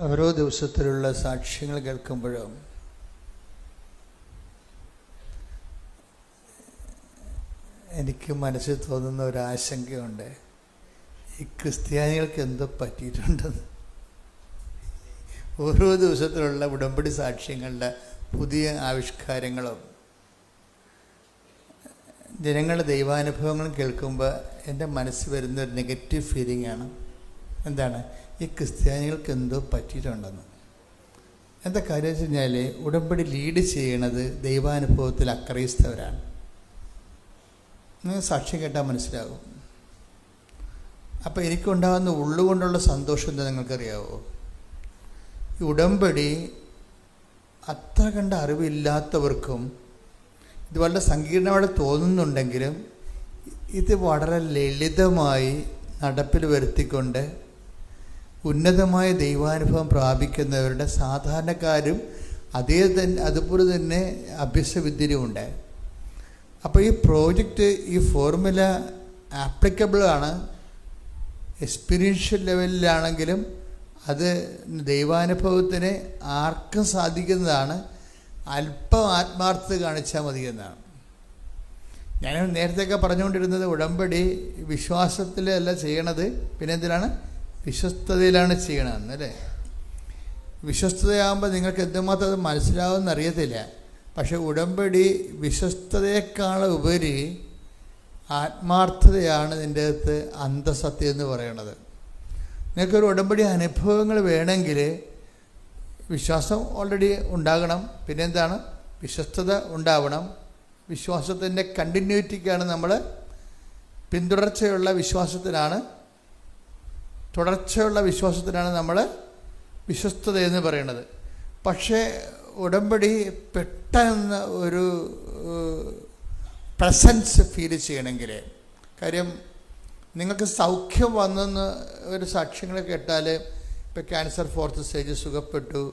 ഓരോ ദിവസത്തിലുള്ള സാക്ഷ്യങ്ങൾ കേൾക്കുമ്പോഴും എനിക്ക് മനസ്സിൽ തോന്നുന്ന ഒരു ആശങ്കയുണ്ട്. ഈ ക്രിസ്ത്യാനികൾക്ക് എന്തോ പറ്റിയിട്ടുണ്ടെന്ന്. ഓരോ ദിവസത്തിലുള്ള ഉടമ്പടി സാക്ഷ്യങ്ങളുടെ പുതിയ ആവിഷ്കാരങ്ങളും ജനങ്ങളുടെ ദൈവാനുഭവങ്ങളും കേൾക്കുമ്പോൾ എൻ്റെ മനസ്സിൽ വരുന്ന ഒരു നെഗറ്റീവ് ഫീലിംഗ് ആണ്. എന്താണ്? ഈ ക്രിസ്ത്യാനികൾക്ക് എന്തോ പറ്റിയിട്ടുണ്ടെന്ന്. എന്താ കാര്യം വെച്ച് കഴിഞ്ഞാൽ, ഉടമ്പടി ലീഡ് ചെയ്യണത് ദൈവാനുഭവത്തിൽ അക്രൈസ്തവരാണ്. നിങ്ങൾ സാക്ഷ്യം കേട്ടാൽ മനസ്സിലാകും. അപ്പോൾ എനിക്കുണ്ടാകുന്ന ഉള്ളുകൊണ്ടുള്ള സന്തോഷം എന്താ നിങ്ങൾക്കറിയാവോ? ഈ ഉടമ്പടി അത്ര കണ്ട അറിവില്ലാത്തവർക്കും ഇത് വളരെ സങ്കീർണമായിട്ട് തോന്നുന്നുണ്ടെങ്കിലും ഇത് വളരെ ലളിതമായി നടപ്പിൽ വരുത്തിക്കൊണ്ട് ഉന്നതമായ ദൈവാനുഭവം പ്രാപിക്കുന്നവരുടെ സാധാരണക്കാരും അതുപോലെ തന്നെ അഭ്യസവിദ്യരുമുണ്ട്. അപ്പോൾ ഈ പ്രോജക്റ്റ്, ഈ ഫോർമുല ആപ്ലിക്കബിൾ ആണ്. എക്സ്പീരിയൻഷ്യൽ ലെവലിലാണെങ്കിലും അത് ദൈവാനുഭവത്തിന് ആർക്കും സാധിക്കുന്നതാണ്. അല്പം ആത്മാർത്ഥത കാണിച്ചാൽ മതി എന്നാണ്. ഞാൻ നേരത്തെയൊക്കെ പറഞ്ഞുകൊണ്ടിരുന്നത് ഉടമ്പടി വിശ്വാസത്തിലല്ല ചെയ്യണത്, പിന്നെ എന്തിനാണ്? വിശ്വസ്തതയിലാണ് ചെയ്യണമെന്നല്ലേ. വിശ്വസ്തതയാകുമ്പോൾ നിങ്ങൾക്ക് എന്തുമാത്രം അത് മനസ്സിലാവുമെന്ന് അറിയത്തില്ല. പക്ഷെ ഉടമ്പടി വിശ്വസ്തതയേക്കാൾ ഉപരി ആത്മാർത്ഥതയാണ് ഇതിൻ്റെ അകത്ത് അന്തസത്യം എന്ന് പറയണത്. നിങ്ങൾക്കൊരു ഉടമ്പടി അനുഭവങ്ങൾ വേണമെങ്കിൽ വിശ്വാസം ഓൾറെഡി ഉണ്ടാകണം. പിന്നെന്താണ്? വിശ്വസ്തത ഉണ്ടാവണം. വിശ്വാസത്തിൻ്റെ കണ്ടിന്യൂറ്റിക്കാണ് നമ്മൾ തുടർച്ചയുള്ള വിശ്വാസത്തിനാണ് നമ്മൾ വിശ്വസ്തത എന്ന് പറയുന്നത്. പക്ഷേ ഉടമ്പടി പെട്ടെന്ന് ഒരു പ്രസൻസ് ഫീൽ ചെയ്യണമെങ്കിൽ, കാര്യം നിങ്ങൾക്ക് സൗഖ്യം വന്നെന്ന് ഒരു സാക്ഷ്യങ്ങൾ കേട്ടാൽ, ഇപ്പോൾ ക്യാൻസർ 4th സ്റ്റേജ് സുഖപ്പെട്ടു,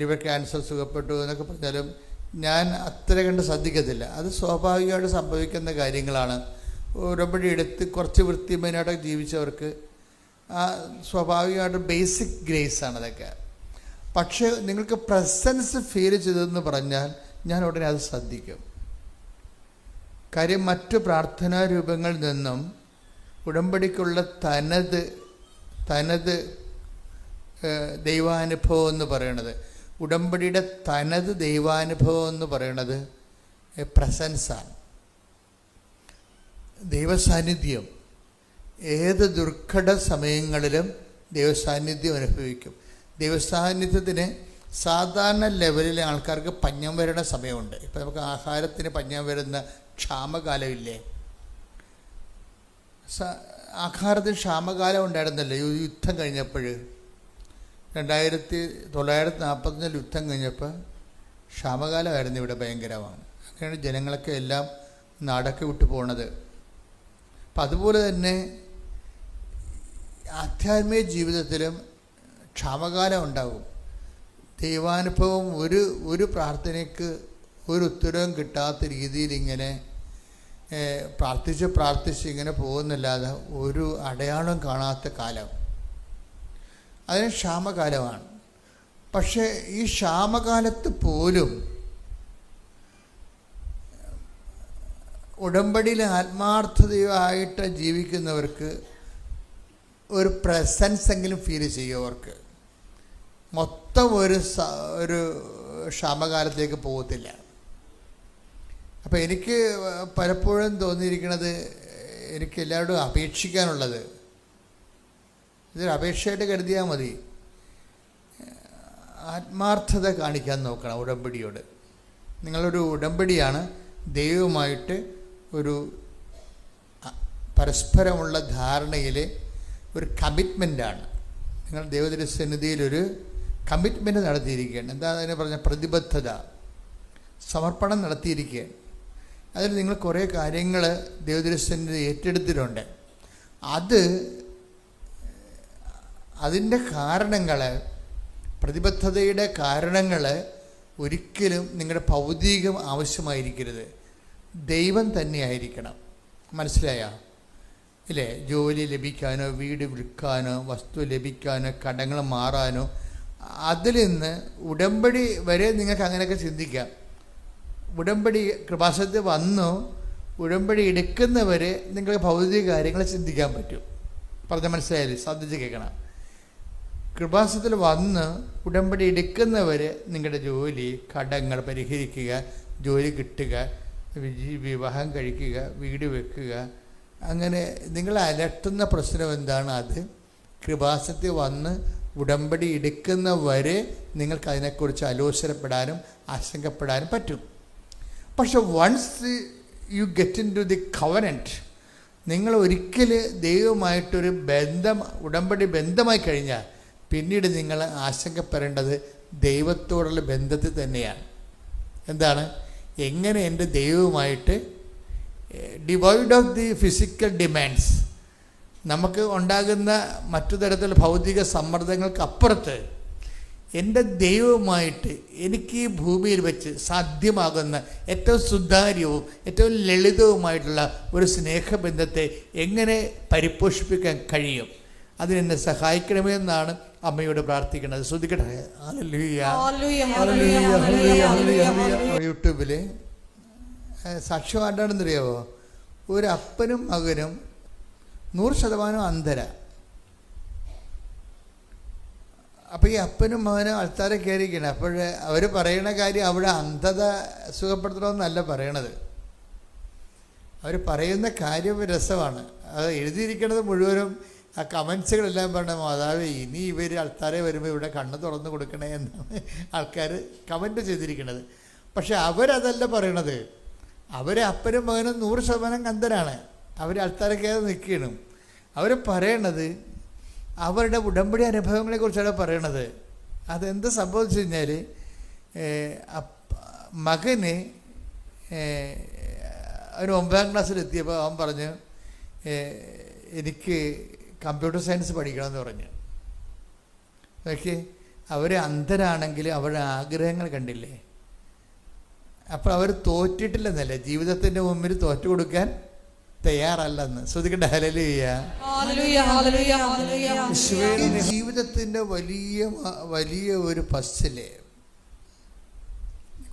ലിവർ ക്യാൻസർ സുഖപ്പെട്ടു എന്നൊക്കെ പറഞ്ഞാലും ഞാൻ അത്ര കണ്ട് ശ്രദ്ധിക്കത്തില്ല. അത് സ്വാഭാവികമായിട്ട് സംഭവിക്കുന്ന കാര്യങ്ങളാണ്. ഉടമ്പടി എടുത്ത് കുറച്ച് വൃത്തിമനായിട്ടൊക്കെ ജീവിച്ചവർക്ക് സ്വാഭാവികമായിട്ട് ബേസിക് ഗ്രേസ് ആണ് അതൊക്കെ. പക്ഷേ നിങ്ങൾക്ക് പ്രസൻസ് ഫീൽ ചെയ്തതെന്ന് പറഞ്ഞാൽ ഞാൻ ഉടനെ അത് ശ്രദ്ധിക്കും. കാര്യം മറ്റു പ്രാർത്ഥനാ രൂപങ്ങളിൽ നിന്നും ഉടമ്പടിക്കുള്ള തനത് ദൈവാനുഭവം എന്ന് പറയണത്, ഉടമ്പടിയുടെ തനത് ദൈവാനുഭവം എന്ന് പറയണത് പ്രസൻസാണ്, ദൈവസാന്നിധ്യം. ഏത് ദുർഘട സമയങ്ങളിലും ദൈവസാന്നിധ്യം അനുഭവിക്കും. ദൈവസാന്നിധ്യത്തിന് സാധാരണ ലെവലിലെ ആൾക്കാർക്ക് പഞ്ഞം വരുന്ന സമയമുണ്ട്. ഇപ്പം നമുക്ക് ആഹാരത്തിന് പഞ്ഞം വരുന്ന ക്ഷാമകാലമില്ലേ? ആഹാരത്തിന് ക്ഷാമകാലം ഉണ്ടായിരുന്നല്ലോ യുദ്ധം കഴിഞ്ഞപ്പോൾ. 1940 യുദ്ധം കഴിഞ്ഞപ്പോൾ ക്ഷാമകാലമായിരുന്നു ഇവിടെ, ഭയങ്കരമാണ്. അങ്ങനെയാണ് ജനങ്ങളൊക്കെ എല്ലാം നാടൊക്കെ വിട്ടു പോണത്. അപ്പം അതുപോലെ തന്നെ ആധ്യാത്മിക ജീവിതത്തിലും ക്ഷാമകാലം ഉണ്ടാകും. ദൈവാനുഭവം ഒരു പ്രാർത്ഥനയ്ക്ക് ഒരു ഉത്തരവും കിട്ടാത്ത രീതിയിൽ ഇങ്ങനെ പ്രാർത്ഥിച്ച് ഇങ്ങനെ പോകുന്നില്ലാതെ ഒരു അടയാളം കാണാത്ത കാലം, അതിന് ക്ഷാമകാലമാണ്. പക്ഷേ ഈ ക്ഷാമകാലത്ത് പോലും ഉടമ്പടിയിൽ ആത്മാർത്ഥതയായിട്ട് ജീവിക്കുന്നവർക്ക് ഒരു പ്രസൻസ് എങ്കിലും ഫീൽ ചെയ്യും. അവർക്ക് മൊത്തം ഒരു ക്ഷാമകാലത്തേക്ക് പോകത്തില്ല. അപ്പോൾ എനിക്ക് പലപ്പോഴും തോന്നിയിരിക്കുന്നത്, എനിക്ക് എല്ലാവരോടും അപേക്ഷിക്കാനുള്ളത്, ഇതൊരു അപേക്ഷയായിട്ട് കരുതിയാൽ മതി, ആത്മാർത്ഥത കാണിക്കാൻ നോക്കണം ഉടമ്പടിയോട്. നിങ്ങളൊരു ഉടമ്പടിയാണ്, ദൈവവുമായിട്ട് ഒരു പരസ്പരമുള്ള ധാരണയിൽ ഒരു കമ്മിറ്റ്മെൻറ്റാണ്. നിങ്ങൾ ദൈവസന്നിധിയിലൊരു കമ്മിറ്റ്മെൻറ്റ് നടത്തിയിരിക്കുകയാണ്. എന്താണ് അതിനെ പറഞ്ഞ? പ്രതിബദ്ധത, സമർപ്പണം നടത്തിയിരിക്കുകയാണ്. അതിൽ നിങ്ങൾ കുറേ കാര്യങ്ങൾ ദൈവസന്നിധി ഏറ്റെടുത്തിട്ടുണ്ട്. അതിൻ്റെ കാരണങ്ങൾ, പ്രതിബദ്ധതയുടെ കാരണങ്ങൾ ഒരിക്കലും നിങ്ങളുടെ ഭൗതികം ആവശ്യമായിരിക്കരുത്, ദൈവം തന്നെയായിരിക്കണം. മനസ്സിലായോ? ഇല്ലേ? ജോലി ലഭിക്കാനോ വീട് വിൽക്കാനോ വസ്തു ലഭിക്കാനോ കടങ്ങൾ മാറാനോ അതിൽ നിന്ന് ഉടമ്പടി വരെ നിങ്ങൾക്ക് അങ്ങനെയൊക്കെ ചിന്തിക്കാം. ഉടമ്പടി കൃപാസനത്തിൽ വന്നു ഉടമ്പടി എടുക്കുന്നവരെ നിങ്ങൾക്ക് ഭൗതിക കാര്യങ്ങൾ ചിന്തിക്കാൻ പറ്റും. പറഞ്ഞ മനസ്സിലായാലും ശ്രദ്ധിച്ച് കേൾക്കണം. കൃപാസനത്തിൽ വന്ന് ഉടമ്പടി എടുക്കുന്നവരെ നിങ്ങളുടെ ജോലി, കടങ്ങൾ പരിഹരിക്കുക, ജോലി കിട്ടുക, വിവാഹം കഴിക്കുക, വീട് വെക്കുക, അങ്ങനെ നിങ്ങളെ അലട്ടുന്ന പ്രശ്നം എന്താണ് അത് കൃപാസനത്തിൽ വന്ന് ഉടമ്പടി എടുക്കുന്നവരെ നിങ്ങൾക്ക് അതിനെക്കുറിച്ച് ആലോചനപ്പെടാനും ആശങ്കപ്പെടാനും പറ്റും. പക്ഷെ once you get into the covenant, നിങ്ങൾ ഒരിക്കൽ ദൈവമായിട്ടൊരു ബന്ധം, ഉടമ്പടി ബന്ധമായി കഴിഞ്ഞാൽ പിന്നീട് നിങ്ങൾ ആശങ്കപ്പെടേണ്ടത് ദൈവത്തോടുള്ള ബന്ധത്തിൽ തന്നെയാണ്. എന്താണ്? എങ്ങനെ എൻ്റെ ദൈവവുമായിട്ട് divide of the physical demands, നമുക്ക് ഉണ്ടാകുന്ന മറ്റു തരത്തിലുള്ള ഭൗതിക സമ്മർദ്ദങ്ങൾക്കപ്പുറത്ത് എൻ്റെ ദൈവവുമായിട്ട് എനിക്ക് ഈ ഭൂമിയിൽ വെച്ച് സാധ്യമാകുന്ന ഏറ്റവും സുതാര്യവും ഏറ്റവും ലളിതവുമായിട്ടുള്ള ഒരു സ്നേഹബന്ധത്തെ എങ്ങനെ പരിപോഷിപ്പിക്കാൻ കഴിയും, അതിനെന്നെ സഹായിക്കണമേ എന്നാണ് അമ്മയോട് പ്രാർത്ഥിക്കുന്നത്. ശ്രദ്ധിക്കട്ടെ. യൂട്യൂബിൽ സാക്ഷ്യം ആണ്ടാണെന്നറിയാവോ? ഒരു അപ്പനും മകനും 100% അന്ധര. അപ്പോൾ ഈ അപ്പനും മകനും ആൾക്കാരെ കയറിയിരിക്കണം. അപ്പോൾ അവർ പറയുന്ന കാര്യം അവിടെ അന്ധത സുഖപ്പെടുത്തണമെന്നല്ല പറയണത്. അവർ പറയുന്ന കാര്യം രസമാണ്. അത് എഴുതിയിരിക്കുന്നത് മുഴുവനും ആ കമൻസുകളെല്ലാം പറഞ്ഞ മാതാവേ ഇനി ഇവർ ആൾക്കാരെ വരുമ്പോൾ ഇവിടെ കണ്ണ് തുറന്ന് കൊടുക്കണേ എന്നാണ് ആൾക്കാർ കമൻറ്റ് ചെയ്തിരിക്കുന്നത്. പക്ഷെ അവരതല്ല പറയണത്. അവർ അപ്പനും മകനും 100% അന്ധരാണ്. അവർ ആൾക്കാരെ കയറി നിൽക്കണം. അവർ പറയണത് അവരുടെ ഉടമ്പടി അനുഭവങ്ങളെക്കുറിച്ചാണ് പറയണത്. അതെന്ത് സംഭവിച്ചു കഴിഞ്ഞാൽ മകന് അവന് 9ാം ക്ലാസ്സിലെത്തിയപ്പോൾ അവൻ പറഞ്ഞു എനിക്ക് കമ്പ്യൂട്ടർ സയൻസ് പഠിക്കണമെന്ന് പറഞ്ഞു. ഓക്കെ, അവർ അന്ധരാണെങ്കിൽ അവരുടെ ആഗ്രഹങ്ങൾ കണ്ടില്ലേ. അപ്പോൾ അവർ തോറ്റിട്ടില്ലെന്നല്ലേ, ജീവിതത്തിൻ്റെ മുമ്പിൽ തോറ്റു കൊടുക്കാൻ തയ്യാറല്ലെന്ന്. ശ്രദ്ധിക്കട്ടെ. ഹല്ലേലൂയ. ജീവിതത്തിൻ്റെ വലിയ ഒരു പസ്സില്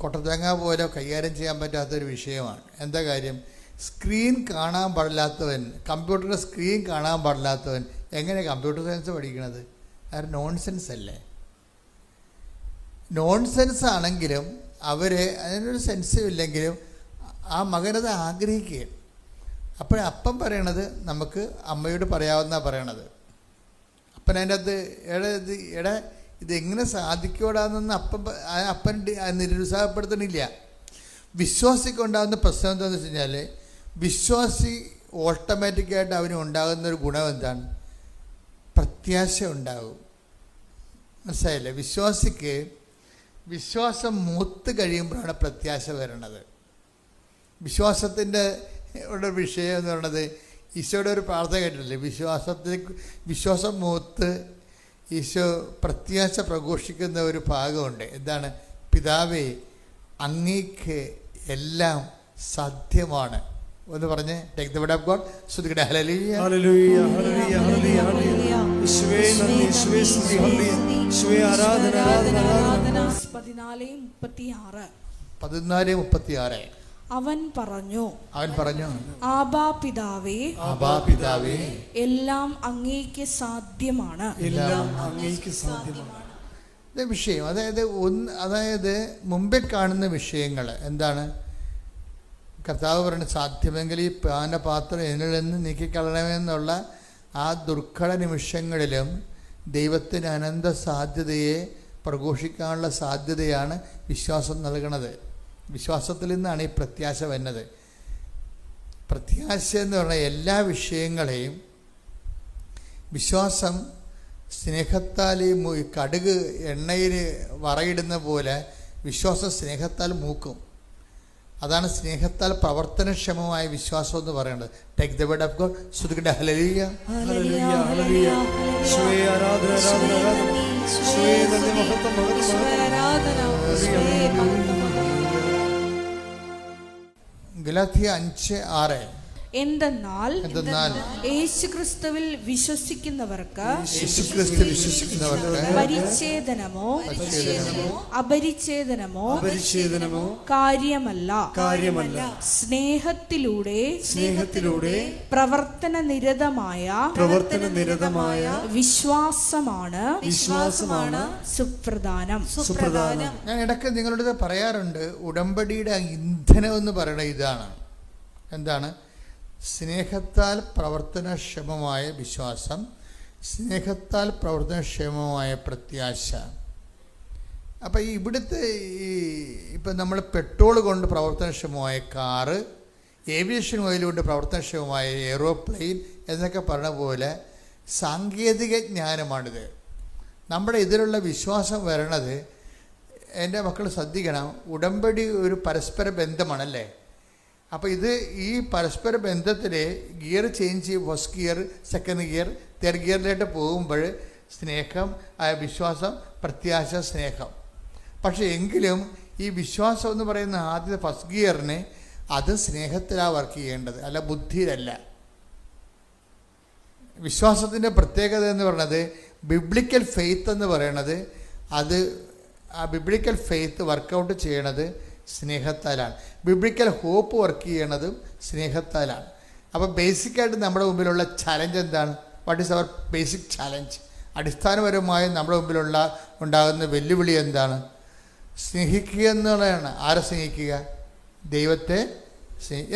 കൊട്ടത്തേങ്ങ പോലെ കൈകാര്യം ചെയ്യാൻ പറ്റാത്തൊരു വിഷയമാണ്. എന്താ കാര്യം? സ്ക്രീൻ കാണാൻ പാടില്ലാത്തവൻ, കമ്പ്യൂട്ടറിൻ്റെ സ്ക്രീൻ കാണാൻ പാടില്ലാത്തവൻ എങ്ങനെ കമ്പ്യൂട്ടർ സയൻസ് പഠിക്കണത്? അത് നോൺസെൻസ് അല്ലേ? നോൺസെൻസ് ആണെങ്കിലും അവർ അതിനൊരു സെൻസും ഇല്ലെങ്കിലും ആ മകനത് ആഗ്രഹിക്കുക. അപ്പോഴപ്പം പറയണത് നമുക്ക് അമ്മയോട് പറയാവുന്ന പറയണത്. അപ്പൻ അതിൻ്റെ അകത്ത് എടാ ഇതെങ്ങനെ സാധിക്കൂടാന്നൊന്നും അപ്പൻ നിരുത്സാഹപ്പെടുത്തണില്ല. വിശ്വാസിക്കുണ്ടാകുന്ന പ്രശ്നം എന്താണെന്ന് വെച്ച് കഴിഞ്ഞാൽ വിശ്വാസി ഓട്ടോമാറ്റിക്കായിട്ട് അവന് ഉണ്ടാകുന്നൊരു ഗുണം എന്താണ്? പ്രത്യാശ ഉണ്ടാകും. മനസ്സിലായില്ലേ? വിശ്വാസിക്ക് വിശ്വാസം മൂത്ത് കഴിയുമ്പോഴാണ് പ്രത്യാശ വരണത്. വിശ്വാസത്തിൻ്റെ ഒരു വിഷയം എന്ന് പറയുന്നത് ഈശോയുടെ ഒരു പ്രാർത്ഥന കേട്ടില്ലേ? വിശ്വാസം മൂത്ത് ഈശോ പ്രത്യാശ പ്രഘോഷിക്കുന്ന ഒരു ഭാഗമുണ്ട്. എന്താണ്? പിതാവേ അങ്ങേക്ക് എല്ലാം സാധ്യമാണ് എന്ന് പറഞ്ഞ് take the word of God. ശ്രുതിക്കട്ടെ. ഹല്ലേലൂയ ഹല്ലേലൂയ ഹല്ലേലൂയ ഹല്ലേലൂയ. യേശുവേ നന്ദി, യേശുവേ സ്തുതി, യേശുവേ ആരാധന ആരാധന. 14:36 അവൻ പറഞ്ഞു ആബാ പിതാവേ, എല്ലാം അങ്ങേക്ക് സാധ്യമാണ്. വിഷയം അതായത് മുമ്പേ കാണുന്ന വിഷയങ്ങൾ എന്താണ്? കർത്താവ് പറയുന്നത് സാധ്യമെങ്കിൽ ഈ പാനപാത്രം എന്നിൽ നിന്ന് നീക്കിക്കളയണമെന്നുള്ള ആ ദുർഘട നിമിഷങ്ങളിലും ദൈവത്തിന് അനന്ത സാധ്യതയെ പ്രഘോഷിക്കാനുള്ള സാധ്യതയാണ് വിശ്വാസം നൽകുന്നത്. വിശ്വാസത്തിൽ നിന്നാണ് ഈ പ്രത്യാശ വരുന്നത്. പ്രത്യാശ എന്ന് പറഞ്ഞാൽ എല്ലാ വിഷയങ്ങളെയും വിശ്വാസം സ്നേഹത്താൽ ഈ കടുക് എണ്ണയിൽ വറയിടുന്ന പോലെ വിശ്വാസം സ്നേഹത്താൽ മൂക്കും. അതാണ് സ്നേഹത്താൽ പ്രവർത്തനക്ഷമമായ വിശ്വാസം എന്ന് പറയുന്നത്. Take the word of God. ശ്രുതിക്കട്ടെ. ഹല്ലേലൂയ ഹല്ലേലൂയ ഹല്ലേലൂയ. യേശുവേ ആരാധന ആരാധന. യേശുവേ നന്ദി, മഹത്വം ആരാധന. ഗലാത്യ 5:6 എന്തെന്നാൽ യേശുക്രിസ്തുവിൽ വിശ്വസിക്കുന്നവർക്ക് പരിച്ഛേദനമോ അപരിച്ഛേദനമോ കാര്യമല്ല. സ്നേഹത്തിലൂടെ പ്രവർത്തന നിരതമായ വിശ്വാസമാണ് സുപ്രധാനം. ഞാൻ ഇടയ്ക്ക് നിങ്ങളോട് പറയാറുണ്ട്, ഉടമ്പടിയുടെ ഇന്ധനം എന്ന് പറയുന്നത് ഇതാണ്. എന്താണ്? സ്നേഹത്താൽ പ്രവർത്തനക്ഷമമായ വിശ്വാസം, സ്നേഹത്താൽ പ്രവർത്തനക്ഷമമായ പ്രത്യാശ. അപ്പം ഇവിടുത്തെ ഇപ്പം നമ്മൾ പെട്രോൾ കൊണ്ട് പ്രവർത്തനക്ഷമമായ കാറ്, ഏവിയേഷൻ ഓയിൽ കൊണ്ട് പ്രവർത്തനക്ഷമമായ എയ്റോപ്ലെയിൻ എന്നൊക്കെ പറഞ്ഞ പോലെ സാങ്കേതിക ജ്ഞാനമാണിത്. നമ്മുടെ ഇതിലുള്ള വിശ്വാസം വരണത്, എൻ്റെ മക്കൾ ശ്രദ്ധിക്കണം, ഉടമ്പടി ഒരു പരസ്പര ബന്ധമാണല്ലേ. അപ്പോൾ ഈ പരസ്പര ബന്ധത്തിൽ ഗിയർ ചേഞ്ച് ചെയ്യും. First gear, second gear, third ഗിയറിലോട്ട് പോകുമ്പോൾ സ്നേഹം, വിശ്വാസം, പ്രത്യാശ, സ്നേഹം. പക്ഷേ എങ്കിലും ഈ വിശ്വാസം എന്ന് പറയുന്ന ആദ്യത്തെ ഫസ്റ്റ് ഗിയറിന് അത് സ്നേഹത്തിലാണ് വർക്ക് ചെയ്യേണ്ടത്, അല്ല ബുദ്ധിയിലല്ല. വിശ്വാസത്തിൻ്റെ പ്രത്യേകത എന്ന് പറയുന്നത് ബിബ്ലിക്കൽ ഫെയ്ത്ത് എന്ന് പറയണത്, അത് ആ ബിബ്ലിക്കൽ ഫെയ്ത്ത് വർക്കൗട്ട് ചെയ്യണത് സ്നേഹത്താലാണ്. ബിബ്ലിക്കൽ ഹോപ്പ് വർക്ക് ചെയ്യണതും സ്നേഹത്താലാണ്. അപ്പോൾ ബേസിക്കായിട്ട് നമ്മുടെ മുമ്പിലുള്ള ചലഞ്ച് എന്താണ്? What is our basic challenge? അടിസ്ഥാനപരമായി നമ്മുടെ മുമ്പിലുള്ള ഉണ്ടാകുന്ന വെല്ലുവിളി എന്താണ്? സ്നേഹിക്കുക എന്നുള്ളതാണ്. ആരെ സ്നേഹിക്കുക? ദൈവത്തെ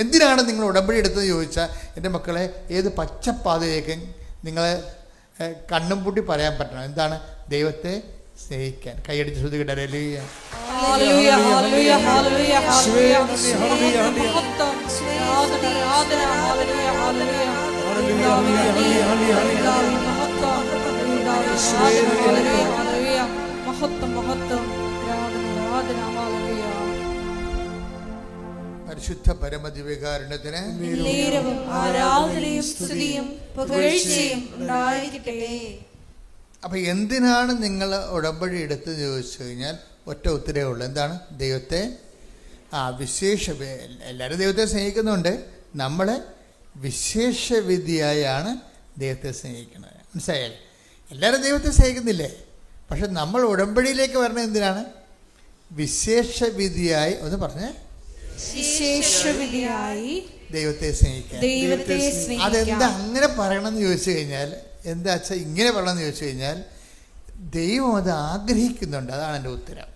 എന്തിനാണ് നിങ്ങൾ ഉടമ്പടി എടുത്തതെന്ന് ചോദിച്ചാൽ, എൻ്റെ മക്കളെ, ഏത് പച്ചപ്പാതയിലേക്ക് നിങ്ങളെ കണ്ണും പൂട്ടി പറയാൻ പറ്റണം. എന്താണ്? ദൈവത്തെ സ്നേഹിക്കാൻ. കൈയടിച്ച് ശ്രദ്ധിക്കട്ടെ. പരിശുദ്ധ പരമദിവ്യകാരുണ്യത്തിന് അപ്പം എന്തിനാണ് നിങ്ങൾ ഉടമ്പടി എടുത്തെന്ന് ചോദിച്ചു കഴിഞ്ഞാൽ ഒറ്റ ഉത്തരവേ ഉള്ളൂ. എന്താണ്? ദൈവത്തെ എല്ലാവരും ദൈവത്തെ സ്നേഹിക്കുന്നുണ്ട്. നമ്മൾ വിശേഷവിധിയായാണ് ദൈവത്തെ സ്നേഹിക്കുന്നത്. മനസ്സിലായാൽ? എല്ലാവരും ദൈവത്തെ സ്നേഹിക്കുന്നില്ലേ? പക്ഷെ നമ്മൾ ഉടമ്പടിയിലേക്ക് വരണത് എന്തിനാണ്? വിശേഷവിധിയായി. ഒന്ന് പറഞ്ഞേ, വിശേഷവിധിയായി ദൈവത്തെ സ്നേഹിക്കാൻ. അതെന്താ അങ്ങനെ പറയണമെന്ന് ചോദിച്ചു കഴിഞ്ഞാൽ, എന്താ വെച്ചാൽ ഇങ്ങനെ പറയണമെന്ന് ചോദിച്ചു കഴിഞ്ഞാൽ, ദൈവം അത് ആഗ്രഹിക്കുന്നുണ്ട്. അതാണ് എൻ്റെ ഉത്തരം.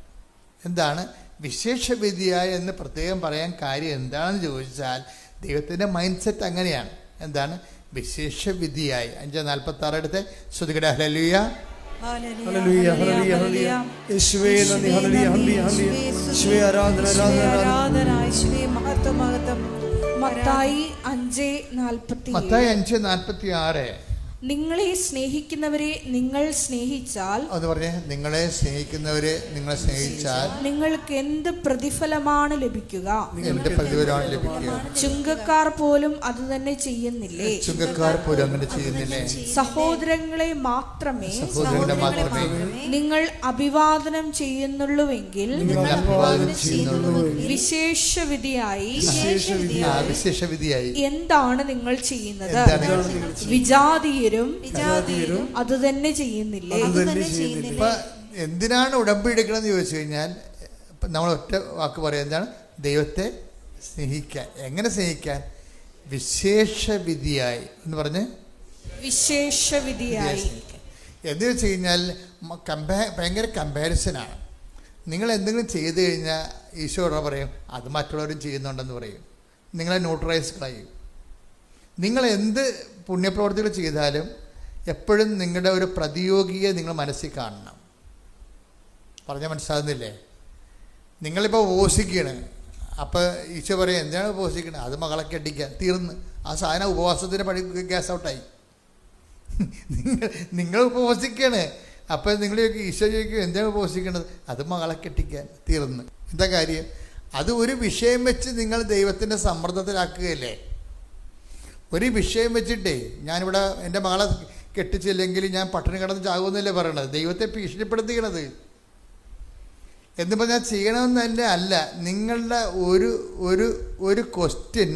എന്താണ് വിശേഷവിധിയായി എന്ന് പ്രത്യേകം പറയാൻ കാര്യം എന്താണെന്ന് ചോദിച്ചാൽ, ദൈവത്തിൻ്റെ മൈൻഡ് സെറ്റ് അങ്ങനെയാണ്. എന്താണ് വിശേഷവിധിയായി? 5:46 എടുത്ത് ശ്രുതികട. ഹല്ലേലൂയ, മത്തായി 5:46. നിങ്ങളെ സ്നേഹിക്കുന്നവരെ നിങ്ങൾ സ്നേഹിച്ചാൽ, അത് പറഞ്ഞേ, നിങ്ങളെ സ്നേഹിക്കുന്നവരെ നിങ്ങൾ സ്നേഹിച്ചാൽ നിങ്ങൾക്ക് എന്ത് പ്രതിഫലമാണ് ലഭിക്കുക? എന്ത് പ്രതിഫലമാണ് ലഭിക്കുക? ചുങ്കക്കാർ പോലും അത് തന്നെ ചെയ്യുന്നില്ലേ? ചുങ്കക്കാർ പോലും അങ്ങനെ ചെയ്യുന്നില്ലേ? സഹോദരങ്ങളെ മാത്രമേ നിങ്ങൾ അഭിവാദനം ചെയ്യുന്നുള്ളുവെങ്കിൽ വിശേഷവിധിയായി എന്താണ് നിങ്ങൾ ചെയ്യുന്നത്? വിജാതീയരും അത് തന്നെ ചെയ്യുന്നില്ലേ? എന്തിനാണ് ഉടമ്പടി എടുക്കണമെന്ന് ചോദിച്ചു കഴിഞ്ഞാൽ നമ്മൾ ഒറ്റ വാക്ക് പറയാം. എന്താണ്? ദൈവത്തെ സ്നേഹിക്കാൻ. എങ്ങനെ സ്നേഹിക്കാൻ? വിശേഷവിധിയായി എന്ന് പറഞ്ഞ് വിശേഷവിധിയായി. എന്ന് വെച്ച് കഴിഞ്ഞാൽ ഭയങ്കര കമ്പാരിസനാണ്. നിങ്ങൾ എന്തെങ്കിലും ചെയ്തു കഴിഞ്ഞാൽ ഈശോയോട് പറയും, അത് മറ്റുള്ളവരും ചെയ്യുന്നുണ്ടെന്ന് പറയും. നിങ്ങളെ ന്യൂട്രലൈസ് കളയും. നിങ്ങൾ എന്ത് പുണ്യപ്രവർത്തികൾ ചെയ്താലും എപ്പോഴും നിങ്ങളുടെ ഒരു പ്രതിയോഗിയെ നിങ്ങൾ മനസ്സിൽ കാണണം. പറഞ്ഞാൽ മനസ്സിലാകുന്നില്ലേ? നിങ്ങളിപ്പോൾ ഉപവസിക്കുകയാണ്. അപ്പോൾ ഈശോ പറയും, എന്തിനാണ് ഉപവസിക്കുന്നത്? അത് മകളെ കെട്ടിക്കാൻ. തീർന്ന് ആ സാധനം ഉപവാസത്തിന് ഗ്യാസ് ഔട്ടായി. നിങ്ങൾ ഉപവസിക്കുകയാണ്. അപ്പോൾ നിങ്ങൾ ഈശോ ചോദിക്കും, എന്താണ് ഉപവസിക്കുന്നത്? അത് മകളെ കെട്ടിക്കാൻ. തീർന്ന്. എന്താ കാര്യം? അത് ഒരു വിഷയം വെച്ച് നിങ്ങൾ ദൈവത്തിൻ്റെ സമ്മർദ്ദത്തിലാക്കുകയല്ലേ? ഒരു വിഷയം വെച്ചിട്ടേ, ഞാനിവിടെ എൻ്റെ മകളെ കെട്ടിച്ചില്ലെങ്കിൽ ഞാൻ പട്ടിണി കിടന്ന് ചാകുമെന്നല്ലേ പറയണത്? ദൈവത്തെ ഭീഷണിപ്പെടുത്തിക്കണത്. എന്ന് പറഞ്ഞാൽ ചെയ്യണമെന്ന് തന്നെ അല്ല. നിങ്ങളുടെ ഒരു ക്വസ്റ്റ്യൻ